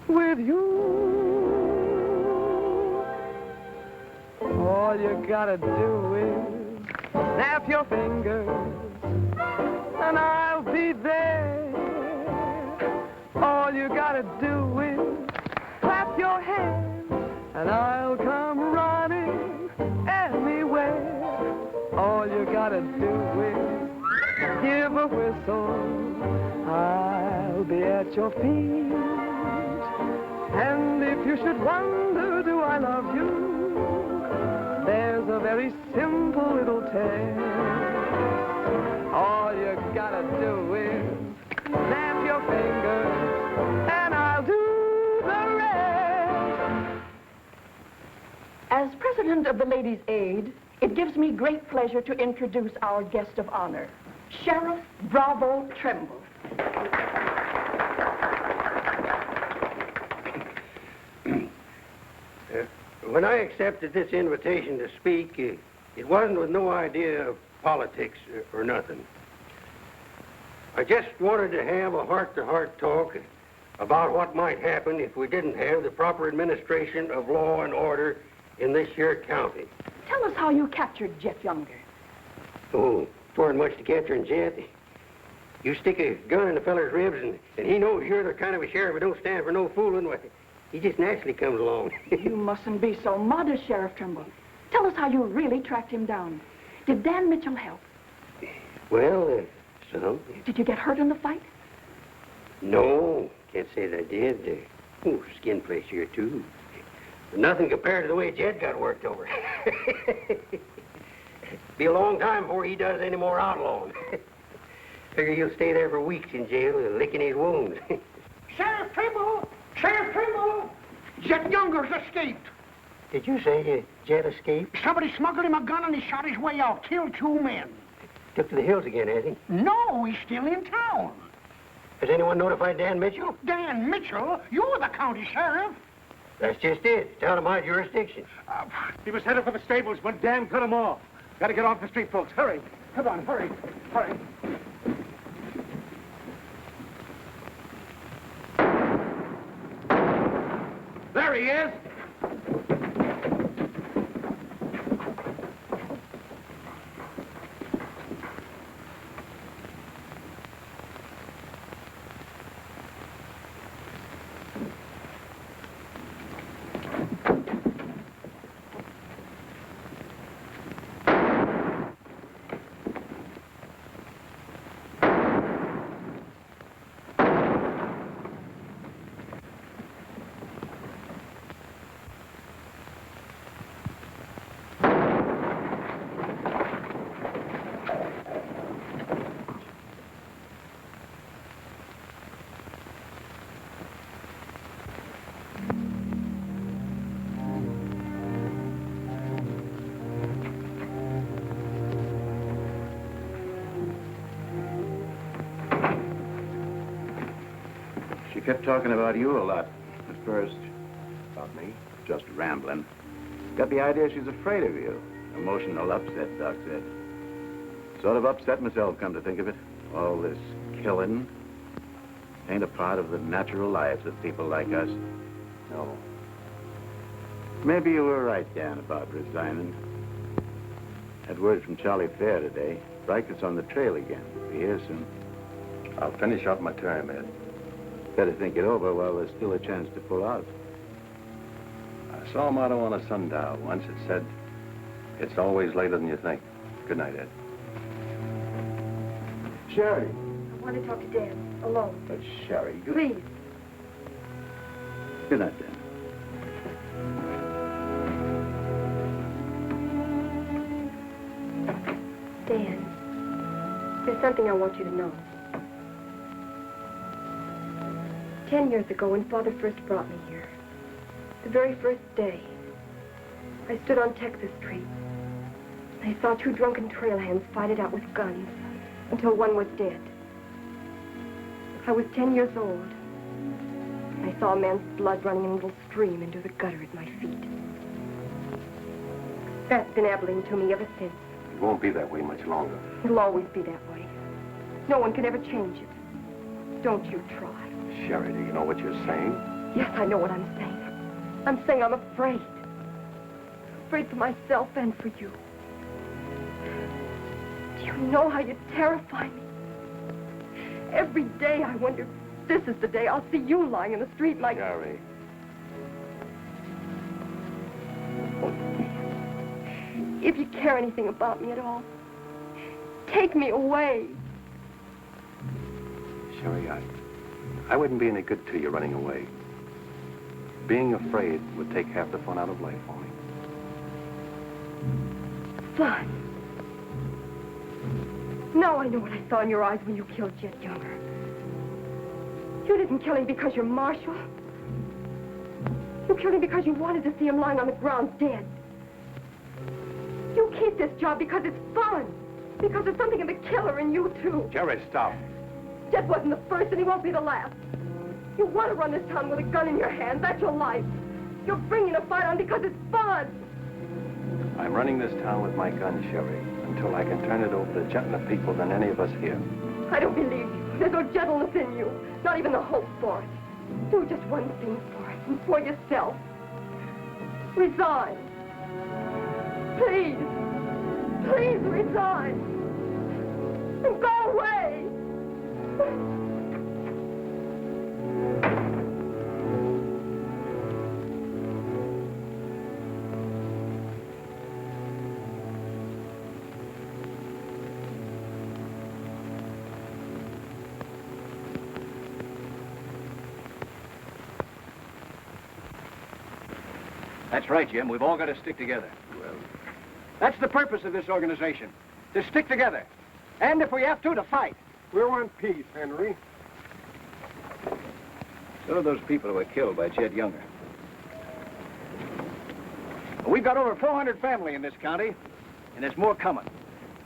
with you. All you gotta do is snap your fingers and I'll be there. All you gotta do is clap your hands and I'll come running anywhere. All you gotta do is give a whistle, I'll be at your feet. And if you should wonder, do I love you? There's a very simple little tale. All you gotta do is snap your fingers, and I'll do the rest. As president of the Ladies' Aid, it gives me great pleasure to introduce our guest of honor, Sheriff Bravo Trimble. When I accepted this invitation to speak, it wasn't with no idea of politics or nothing. I just wanted to have a heart-to-heart talk about what might happen if we didn't have the proper administration of law and order in this here county. Tell us how you captured Jeff Younger. Oh, weren't much to capture in Jeff. You stick a gun in the feller's ribs and he knows you're the kind of a sheriff who don't stand for no fooling. He just naturally comes along. You mustn't be so modest, Sheriff Trimble. Tell us how you really tracked him down. Did Dan Mitchell help? Well, so. Did you get hurt in the fight? No, can't say that I did. Skin place here, too. Nothing compared to the way Jed got worked over. Be a long time before he does any more outlawing. Figure he'll stay there for weeks in jail, licking his wounds. Sheriff Trimble, Jet Younger's escaped. Did you say Jet escaped? Somebody smuggled him a gun and he shot his way out, killed 2 men. Took to the hills again, has he? No, he's still in town. Has anyone notified Dan Mitchell? Dan Mitchell? You're the county sheriff. That's just it. It's out of my jurisdiction. He was headed for the stables when Dan cut him off. Gotta get off the street, folks. Hurry. Come on, hurry. Hurry. There he is. She kept talking about you a lot at first. About me? Just rambling. Got the idea she's afraid of you. Emotional upset, Doc said. Sort of upset myself, come to think of it. All this killing ain't a part of the natural lives of people like us. No. Maybe you were right, Dan, about resigning. Had word from Charlie Fair today. Riker's on the trail again. Be here soon. I'll finish up my term, Ed. Better think it over while there's still a chance to pull out. I saw a motto on a sundial once. It said, "It's always later than you think." Good night, Ed. Sherry. I want to talk to Dan, alone. But Sherry, you... Please. Good night, Dan. Dan, there's something I want you to know. 10 years ago, when Father first brought me here, the very first day, I stood on Texas Street. I saw 2 drunken trail hands fight it out with guns until one was dead. I was 10 years old. I saw a man's blood running in a little stream into the gutter at my feet. That's been Abilene to me ever since. It won't be that way much longer. It'll always be that way. No one can ever change it. Don't you try. Sherry, do you know what you're saying? Yes, I know what I'm saying. I'm saying I'm afraid. Afraid for myself and for you. Do you know how you terrify me? Every day I wonder if this is the day I'll see you lying in the street like... Sherry. If you care anything about me at all, take me away. Sherry, I wouldn't be any good to you running away. Being afraid would take half the fun out of life for me. Fun? Now I know what I saw in your eyes when you killed Jet Younger. You didn't kill him because you're Marshal. You killed him because you wanted to see him lying on the ground dead. You keep this job because it's fun. Because there's something in the killer in you, too. Jerry, stop. Jet wasn't the first, and he won't be the last. You want to run this town with a gun in your hand. That's your life. You're bringing a fight on because it's fun. I'm running this town with my gun, Sherry, until I can turn it over to gentler people than any of us here. I don't believe you. There's no gentleness in you. Not even the hope for it. Do just one thing for us and for yourself. Resign. Please. Please resign. And go away. That's right, Jim. We've all got to stick together. Well, that's the purpose of this organization, to stick together. And if we have to fight. We want peace, Henry. So are those people who were killed by Jet Younger. We've got over 400 family in this county, and there's more coming.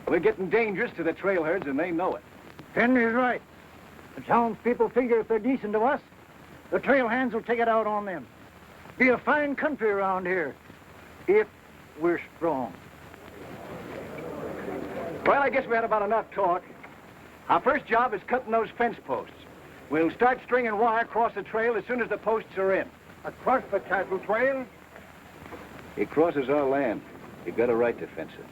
We're getting dangerous to the trail herds, and they know it. Henry's right. The townspeople figure if they're decent to us, the trail hands will take it out on them. Be a fine country around here, if we're strong. Well, I guess we had about enough talk. Our first job is cutting those fence posts. We'll start stringing wire across the trail as soon as the posts are in. Across the cattle trail? It crosses our land. You've got a right to fence it.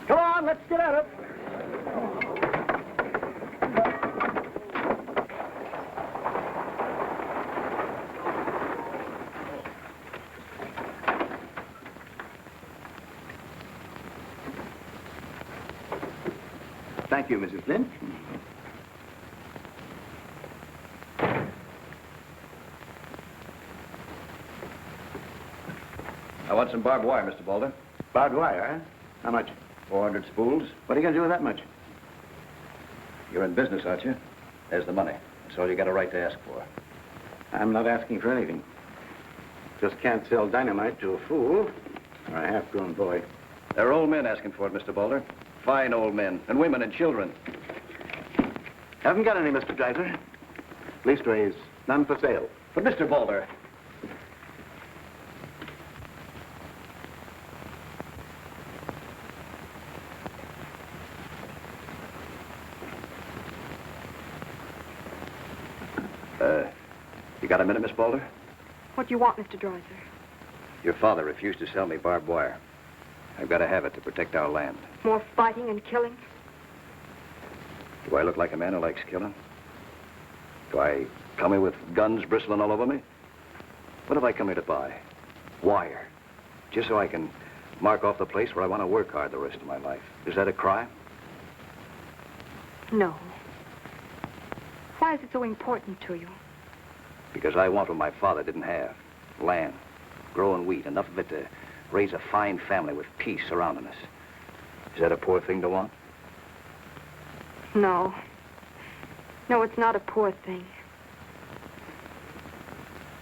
Come on, let's get at it. Thank you, Mrs. Flint. I want some barbed wire, Mr. Boulder. Barbed wire, huh? How much? 400 spools. What are you going to do with that much? You're in business, aren't you? There's the money. That's all you got a right to ask for. I'm not asking for anything. Just can't sell dynamite to a fool or a half-grown boy. There are old men asking for it, Mr. Boulder. Fine old men, and women and children. Haven't got any, Mr. Dreiser. Leastways, none for sale. But, Mr. Boulder... You got a minute, Miss Boulder? What do you want, Mr. Dreiser? Your father refused to sell me barbed wire. I've got to have it to protect our land. More fighting and killing? Do I look like a man who likes killing? Do I come here with guns bristling all over me? What have I come here to buy? Wire. Just so I can mark off the place where I want to work hard the rest of my life. Is that a crime? No. Why is it so important to you? Because I want what my father didn't have. Land. Growing wheat. Enough of it to raise a fine family with peace surrounding us. Is that a poor thing to want? No. No, it's not a poor thing.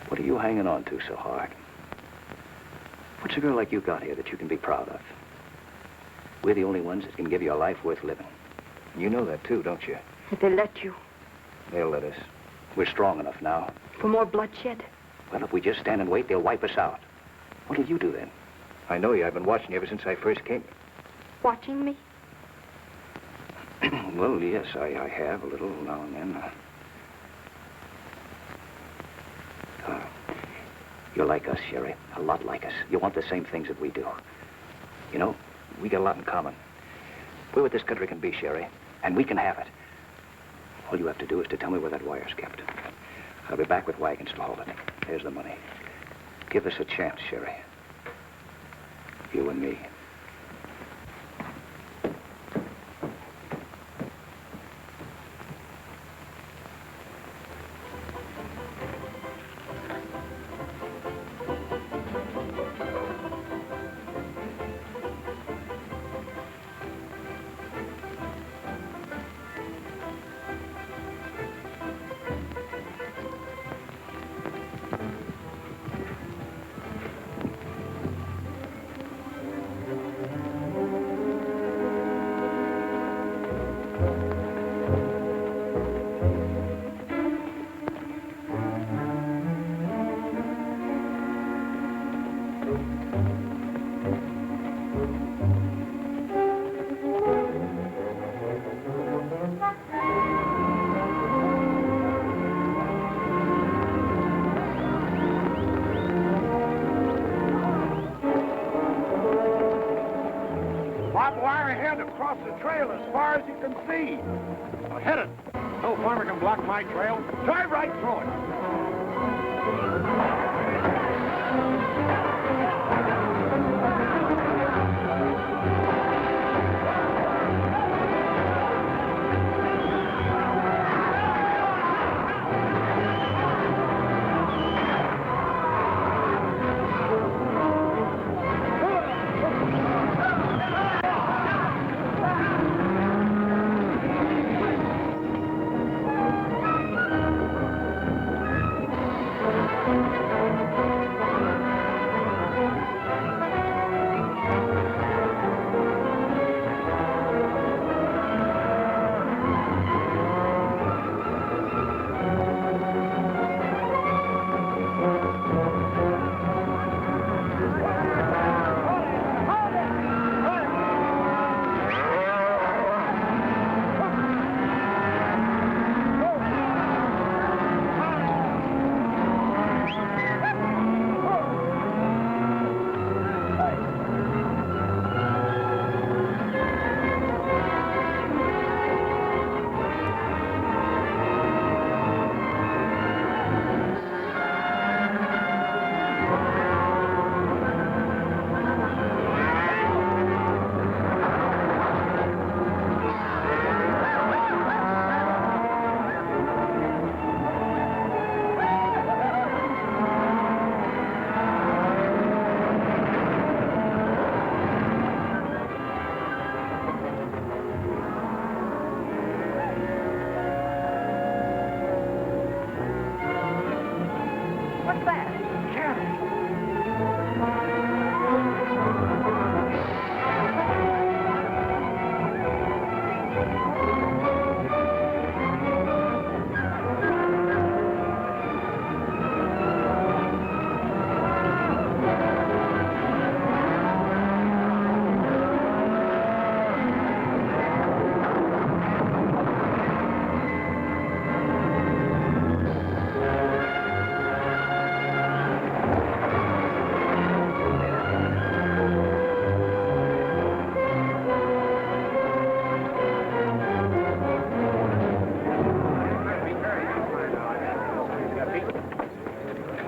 What are you hanging on to so hard? What's a girl like you got here that you can be proud of? We're the only ones that can give you a life worth living. And you know that too, don't you? If they let you. They'll let us. We're strong enough now. For more bloodshed? Well, if we just stand and wait, they'll wipe us out. What'll you do then? I know you. I've been watching you ever since I first came. Watching me? Well, yes, I have a little now and then. You're like us, Sherry. A lot like us. You want the same things that we do. You know, we got a lot in common. We're what this country can be, Sherry, and we can have it. All you have to do is to tell me where that wire's kept. I'll be back with wagons to haul it. There's the money. Give us a chance, Sherry. You and me. Barbed wire ahead across the trail as far as you can see. Now hit it. No farmer can block my trail. Drive right through it.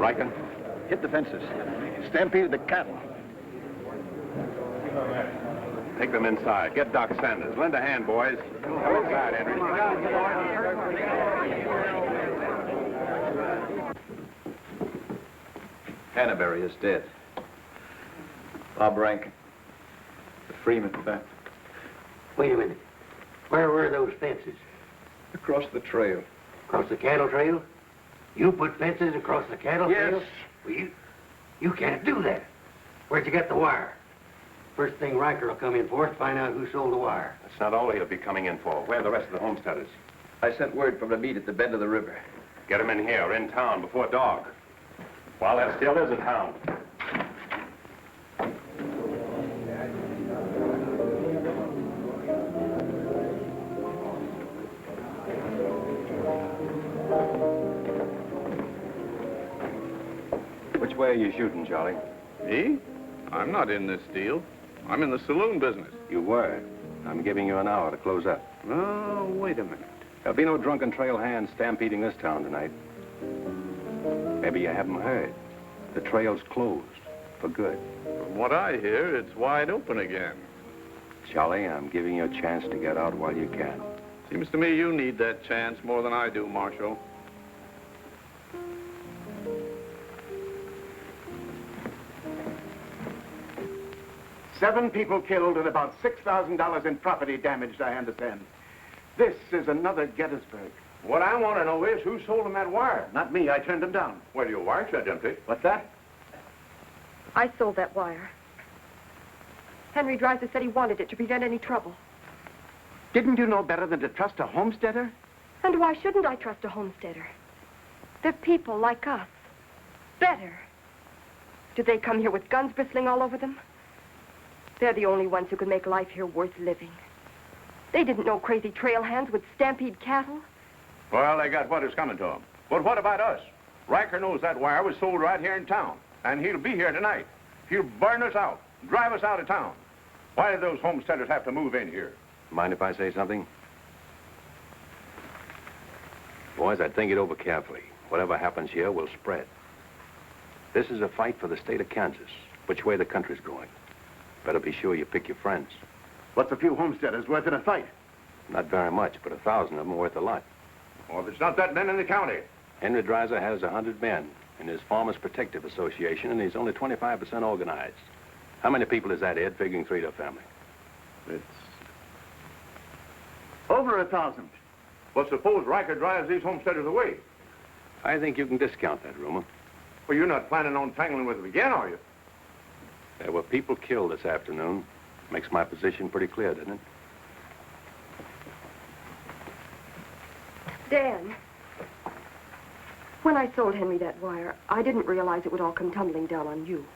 Riker? Hit the fences. Stampeded the cattle. Take them inside. Get Doc Sanders. Lend a hand, boys. Come inside, Henry. Canterbury is dead. Bob Brink, the Freeman fact. Wait a minute. Where were those fences? Across the trail. Across the cattle trail? You put fences across the cattle trail? Well, you can't do that. Where'd you get the wire? First thing Riker will come in for is find out who sold the wire. That's not all he'll be coming in for. Where are the rest of the homesteaders? I sent word from the meet at the bend of the river. Get them in here, in town, before dark. While there still is a town. Which way are you shooting, Charlie? Me? I'm not in this deal. I'm in the saloon business. You were. I'm giving you an hour to close up. Oh, wait a minute. There'll be no drunken trail hands stampeding this town tonight. Maybe you haven't heard. The trail's closed for good. From what I hear, it's wide open again. Charlie, I'm giving you a chance to get out while you can. Seems to me you need that chance more than I do, Marshal. Seven people killed and about $6,000 in property damaged, I understand. This is another Gettysburg. What I want to know is who sold them that wire. Not me, I turned them down. Well, your wire shed empty. What's that? I sold that wire. Henry Dreiser said he wanted it to prevent any trouble. Didn't you know better than to trust a homesteader? And why shouldn't I trust a homesteader? They're people like us. Better. Do they come here with guns bristling all over them? They're the only ones who can make life here worth living. They didn't know crazy trail hands would stampede cattle. Well, they got what is coming to them. But what about us? Riker knows that wire was sold right here in town, and he'll be here tonight. He'll burn us out, drive us out of town. Why do those homesteaders have to move in here? Mind if I say something? Boys, I'd think it over carefully. Whatever happens here will spread. This is a fight for the state of Kansas, which way the country's going. Better be sure you pick your friends. What's a few homesteaders worth in a fight? Not very much, but 1,000 of them are worth a lot. Well, there's not that men in the county. Henry Dreiser has 100 men in his Farmers Protective Association, and he's only 25% organized. How many people is that, Ed, figuring 3 to a family? It's over 1,000. Well, suppose Riker drives these homesteaders away. I think you can discount that rumor. Well, you're not planning on tangling with them again, are you? There were people killed this afternoon. Makes my position pretty clear, doesn't it? Dan, when I sold Henry that wire, I didn't realize it would all come tumbling down on you.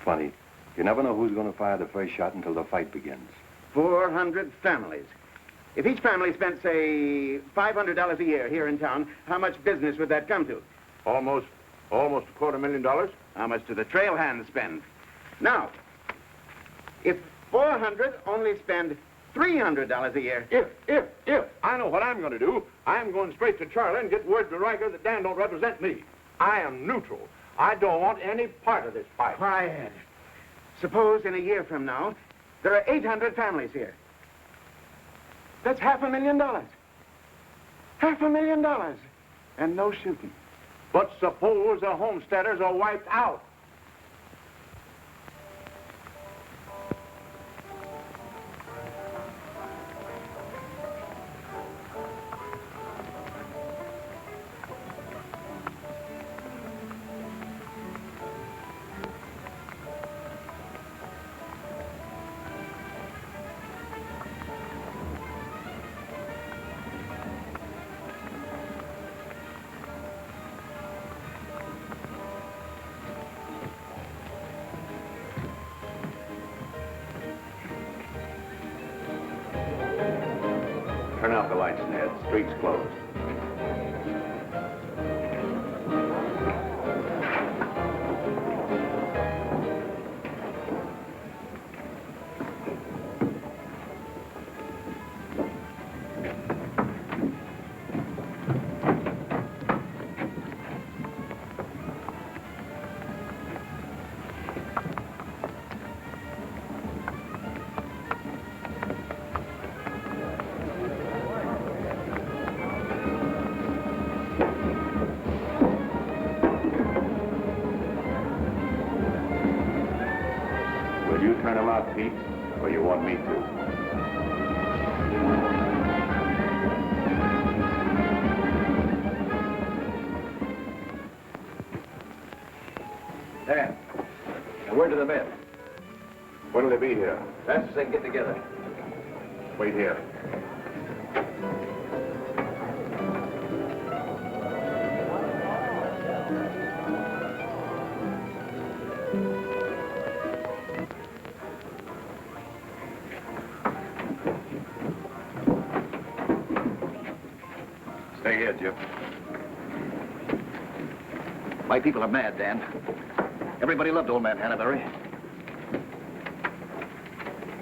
Funny. You never know who's going to fire the first shot until the fight begins. 400 families. If each family spent, say, $500 a year here in town, how much business would that come to? Almost $250,000. How much do the trail hands spend? Now, if 400 only spend $300 a year. If. I know what I'm going to do. I'm going straight to Charlie and get word to Riker that Dan don't represent me. I am neutral. I don't want any part of this fight. Why, Ed, suppose in a year from now, there are 800 families here. That's $500,000. $500,000. And no shooting. But suppose the homesteaders are wiped out. Turn out the lights, Ned. Street's closed. out, Pete, or you want me to? Dan, and word to the men. When'll they be here? Fast as they can get together. Wait here. Stay here, Jim. My people are mad, Dan. Everybody loved old man Hannaberry.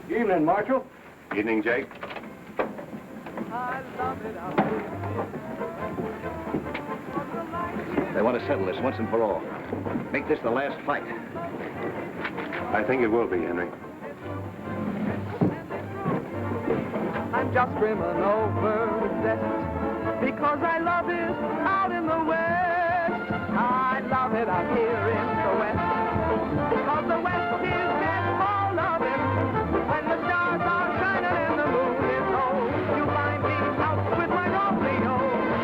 Evening, Marshal. Evening, Jake. They want to settle this once and for all. Make this the last fight. I think it will be, Henry. I'm just brimming over with zest because I love it out in the west. I love it out here in the west because the west is meant for loving. When the stars are shining and the moon is low, you find me out with my Romeo.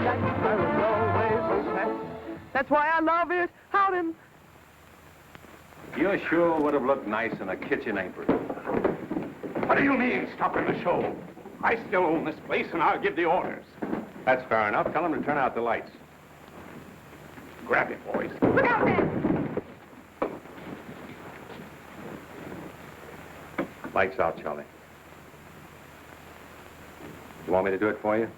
That's where it's always set. That's why I love it out in... You sure would have looked nice in a kitchen apron. What do you mean, stopping the show? I still own this place, and I'll give the orders. That's fair enough. Tell them to turn out the lights. Grab it, boys. Look out, man! Lights out, Charlie. You want me to do it for you?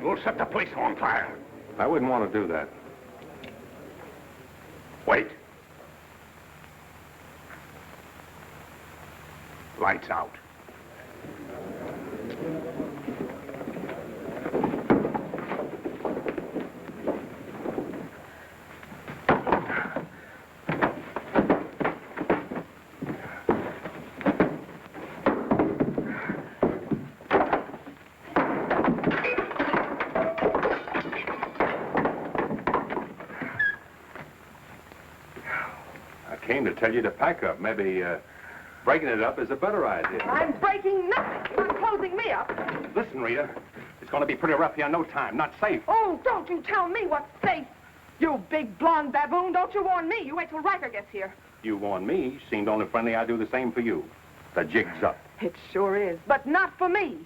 You'll set the place on fire. I wouldn't want to do that. Wait. Lights out. I came to tell you to pack up. Maybe breaking it up is a better idea. I'm breaking nothing. You're closing me up. Listen, Rita. It's going to be pretty rough here in no time. Not safe. Oh, don't you tell me what's safe. You big blonde baboon, don't you warn me. You wait till Riker gets here. You warn me. Seemed only friendly. I'd do the same for you. The jig's up. It sure is, but not for me.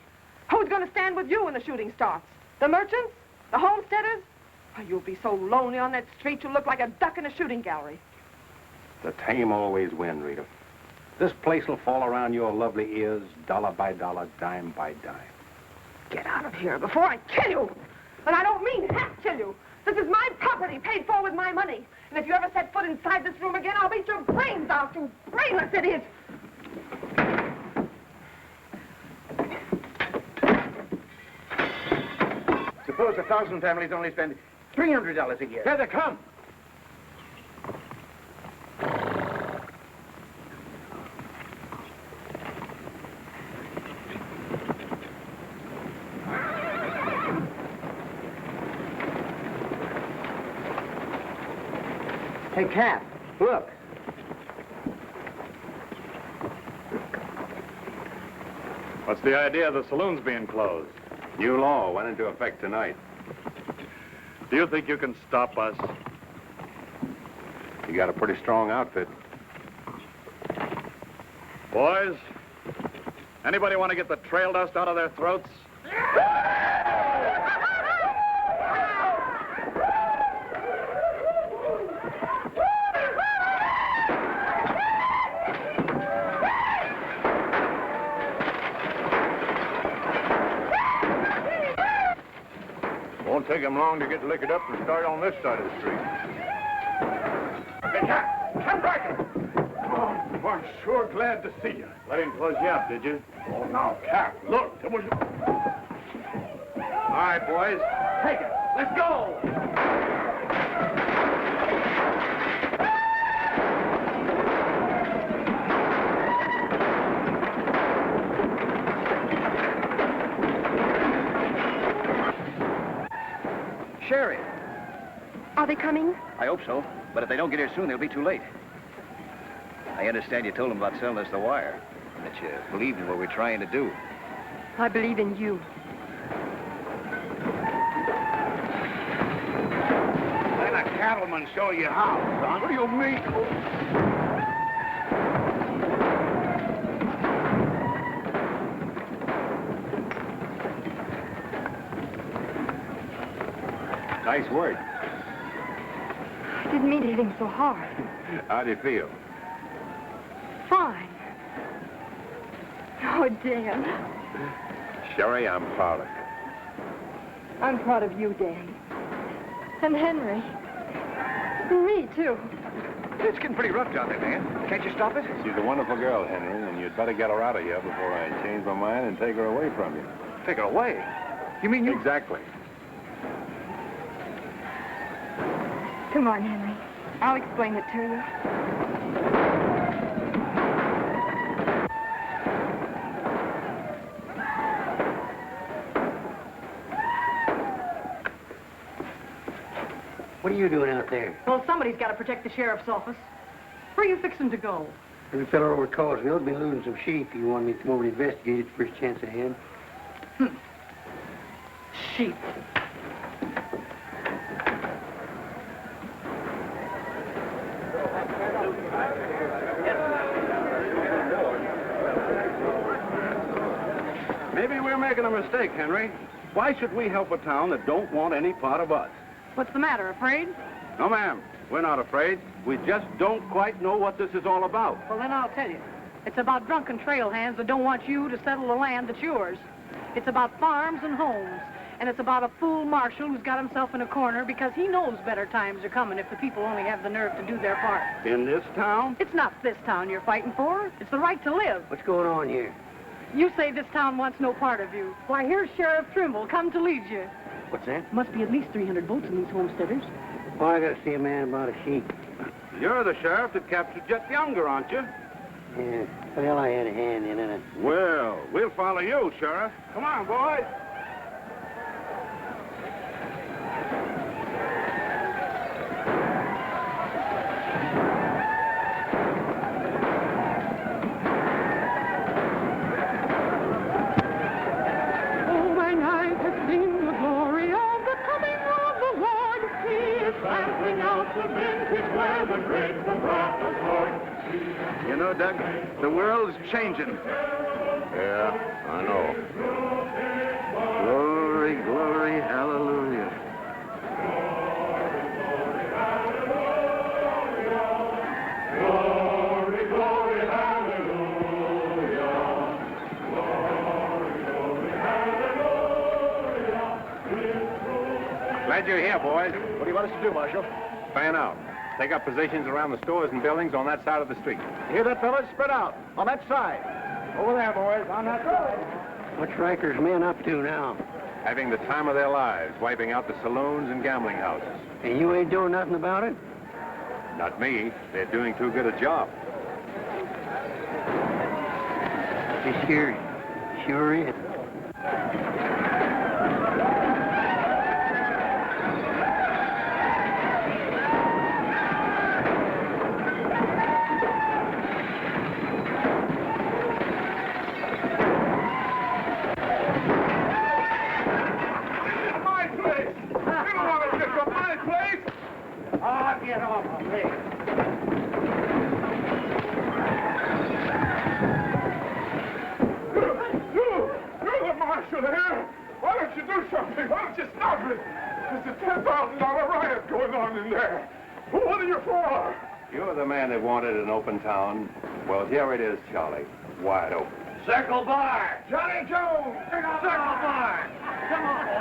Who's going to stand with you when the shooting starts? The merchants? The homesteaders? Oh, you'll be so lonely on that street you'll look like a duck in a shooting gallery. The tame always win, Rita. This place will fall around your lovely ears, dollar by dollar, dime by dime. Get out of here before I kill you. And I don't mean half kill you. This is my property, paid for with my money. And if you ever set foot inside this room again, I'll beat your brains out, you brainless idiot. Suppose 1,000 families only spend $300 a year. Here they come. Hey, Cap, look. What's the idea of the saloons being closed? New law went into effect tonight. Do you think you can stop us? You got a pretty strong outfit. Boys, anybody want to get the trail dust out of their throats? Won't take him long to get liquored up and start on this side of the street. Hey, Cap, come back. Oh, I'm sure glad to see you. Let him close you up, did you? Oh, now, Cap, look, there was... All right, boys. Take it. Let's go. Are they coming? I hope so, but if they don't get here soon, they'll be too late. I understand you told them about selling us the wire, and that you believed in what we're trying to do. I believe in you. Let a cattleman show you how, son. What do you mean? Nice work. I didn't mean to hit him so hard. How do you feel? Fine. Oh, Dan. Sherry, I'm proud of you. I'm proud of you, Dan. And Henry. Me, too. It's getting pretty rough down there, man. Can't you stop it? She's a wonderful girl, Henry, and you'd better get her out of here before I change my mind and take her away from you. Take her away? You mean you... Exactly. Come on, Henry. I'll explain it to you. What are you doing out there? Well, somebody's got to protect the sheriff's office. Where are you fixing to go? There's a fellow over at Carsville's been losing some sheep. You want me to come over and investigate it first chance I had? Sheep. Maybe we're making a mistake, Henry. Why should we help a town that don't want any part of us? What's the matter, afraid? No, ma'am. We're not afraid. We just don't quite know what this is all about. Well, then I'll tell you. It's about drunken trail hands that don't want you to settle the land that's yours. It's about farms and homes. And it's about a fool marshal who's got himself in a corner because he knows better times are coming if the people only have the nerve to do their part. In this town? It's not this town you're fighting for. It's the right to live. What's going on here? You say this town wants no part of you. Why, here's Sheriff Trimble come to lead you. What's that? Must be at least 300 votes in these homesteaders. Well, I gotta see a man about a sheep. You're the sheriff that captured Jet Younger, aren't you? Yeah. Well, I had a hand in it. Well, we'll follow you, Sheriff. Come on, boys. You know, Doug, the world's changing. Yeah, I know. Glory, glory, hallelujah. Glory, glory, hallelujah. Glory, glory, hallelujah. Glad you're here, boys. What do you want us to do, Marshal? Fan out. Take up positions around the stores and buildings on that side of the street. You hear that, fellas? Spread out. On that side. Over there, boys. On that side. What's Riker's men up to now? Having the time of their lives, wiping out the saloons and gambling houses. And you ain't doing nothing about it? Not me. They're doing too good a job. This here sure is. Get off of me. You're the marshal here. Why don't you do something? Why don't you stop it? There's a $10,000 riot going on in there. What are you for? You're the man that wanted an open town. Well, here it is, Charlie. Wide open. Circle Bar. Johnny Jones. Circle Bar. Come on, boy.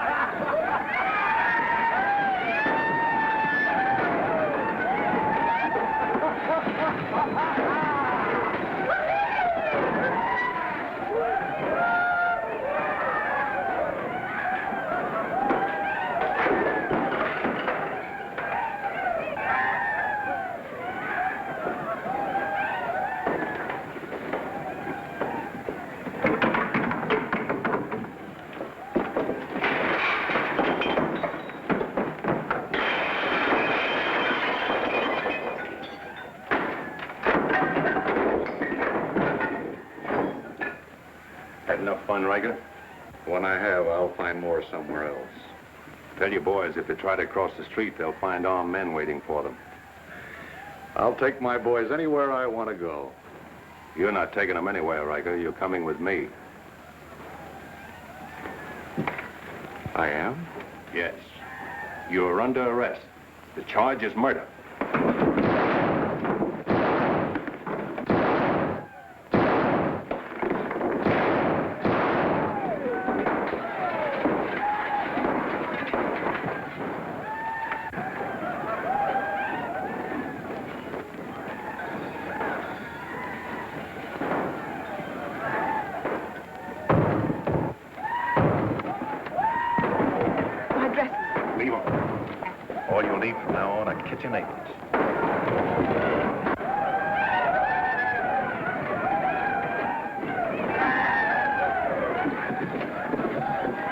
going, Riker? When I have, I'll find more somewhere else. Tell your boys if they try to cross the street, they'll find armed men waiting for them. I'll take my boys anywhere I want to go. You're not taking them anywhere, Riker. You're coming with me. I am? Yes. You're under arrest. The charge is murder. All you'll need from now on are kitchen aprons.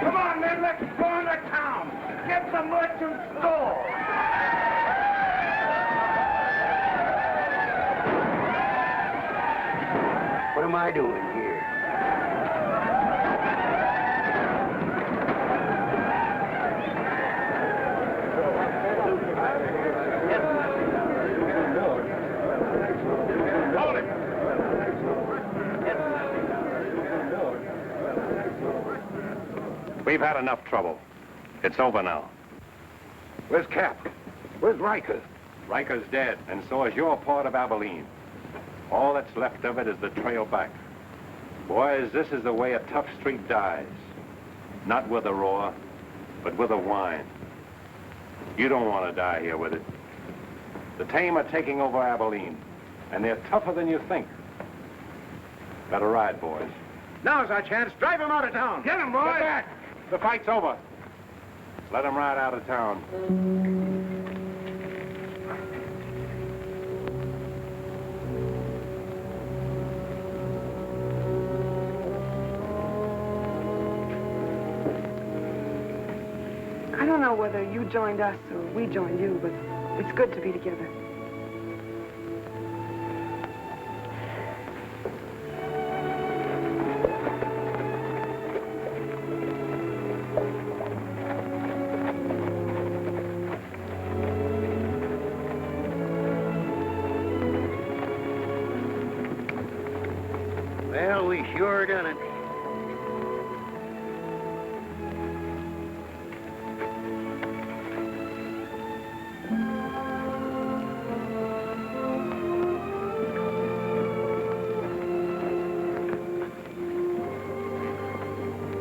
Come on, men, let's go into town. Get the merchant store. What am I doing here? We've had enough trouble. It's over now. Where's Cap? Where's Riker? Riker's dead, and so is your part of Abilene. All that's left of it is the trail back. Boys, this is the way a tough street dies. Not with a roar, but with a whine. You don't want to die here with it. The tame are taking over Abilene, and they're tougher than you think. Better ride, boys. Now's our chance. Drive him out of town. Get him, boys. Get back. The fight's over. Let him ride out of town. I don't know whether you joined us or we joined you, but it's good to be together. Well, we sure done it.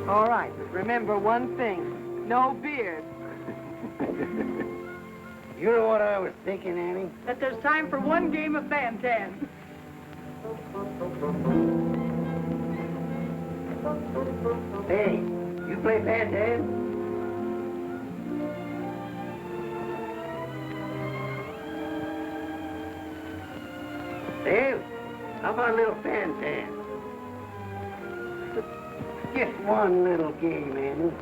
All right, but remember one thing. No beard. You know what I was thinking, Annie? That there's time for one game of fan-tan. Hey, you play fan-tan? Dave, how about a little fan-tan? Just one little game, Annie.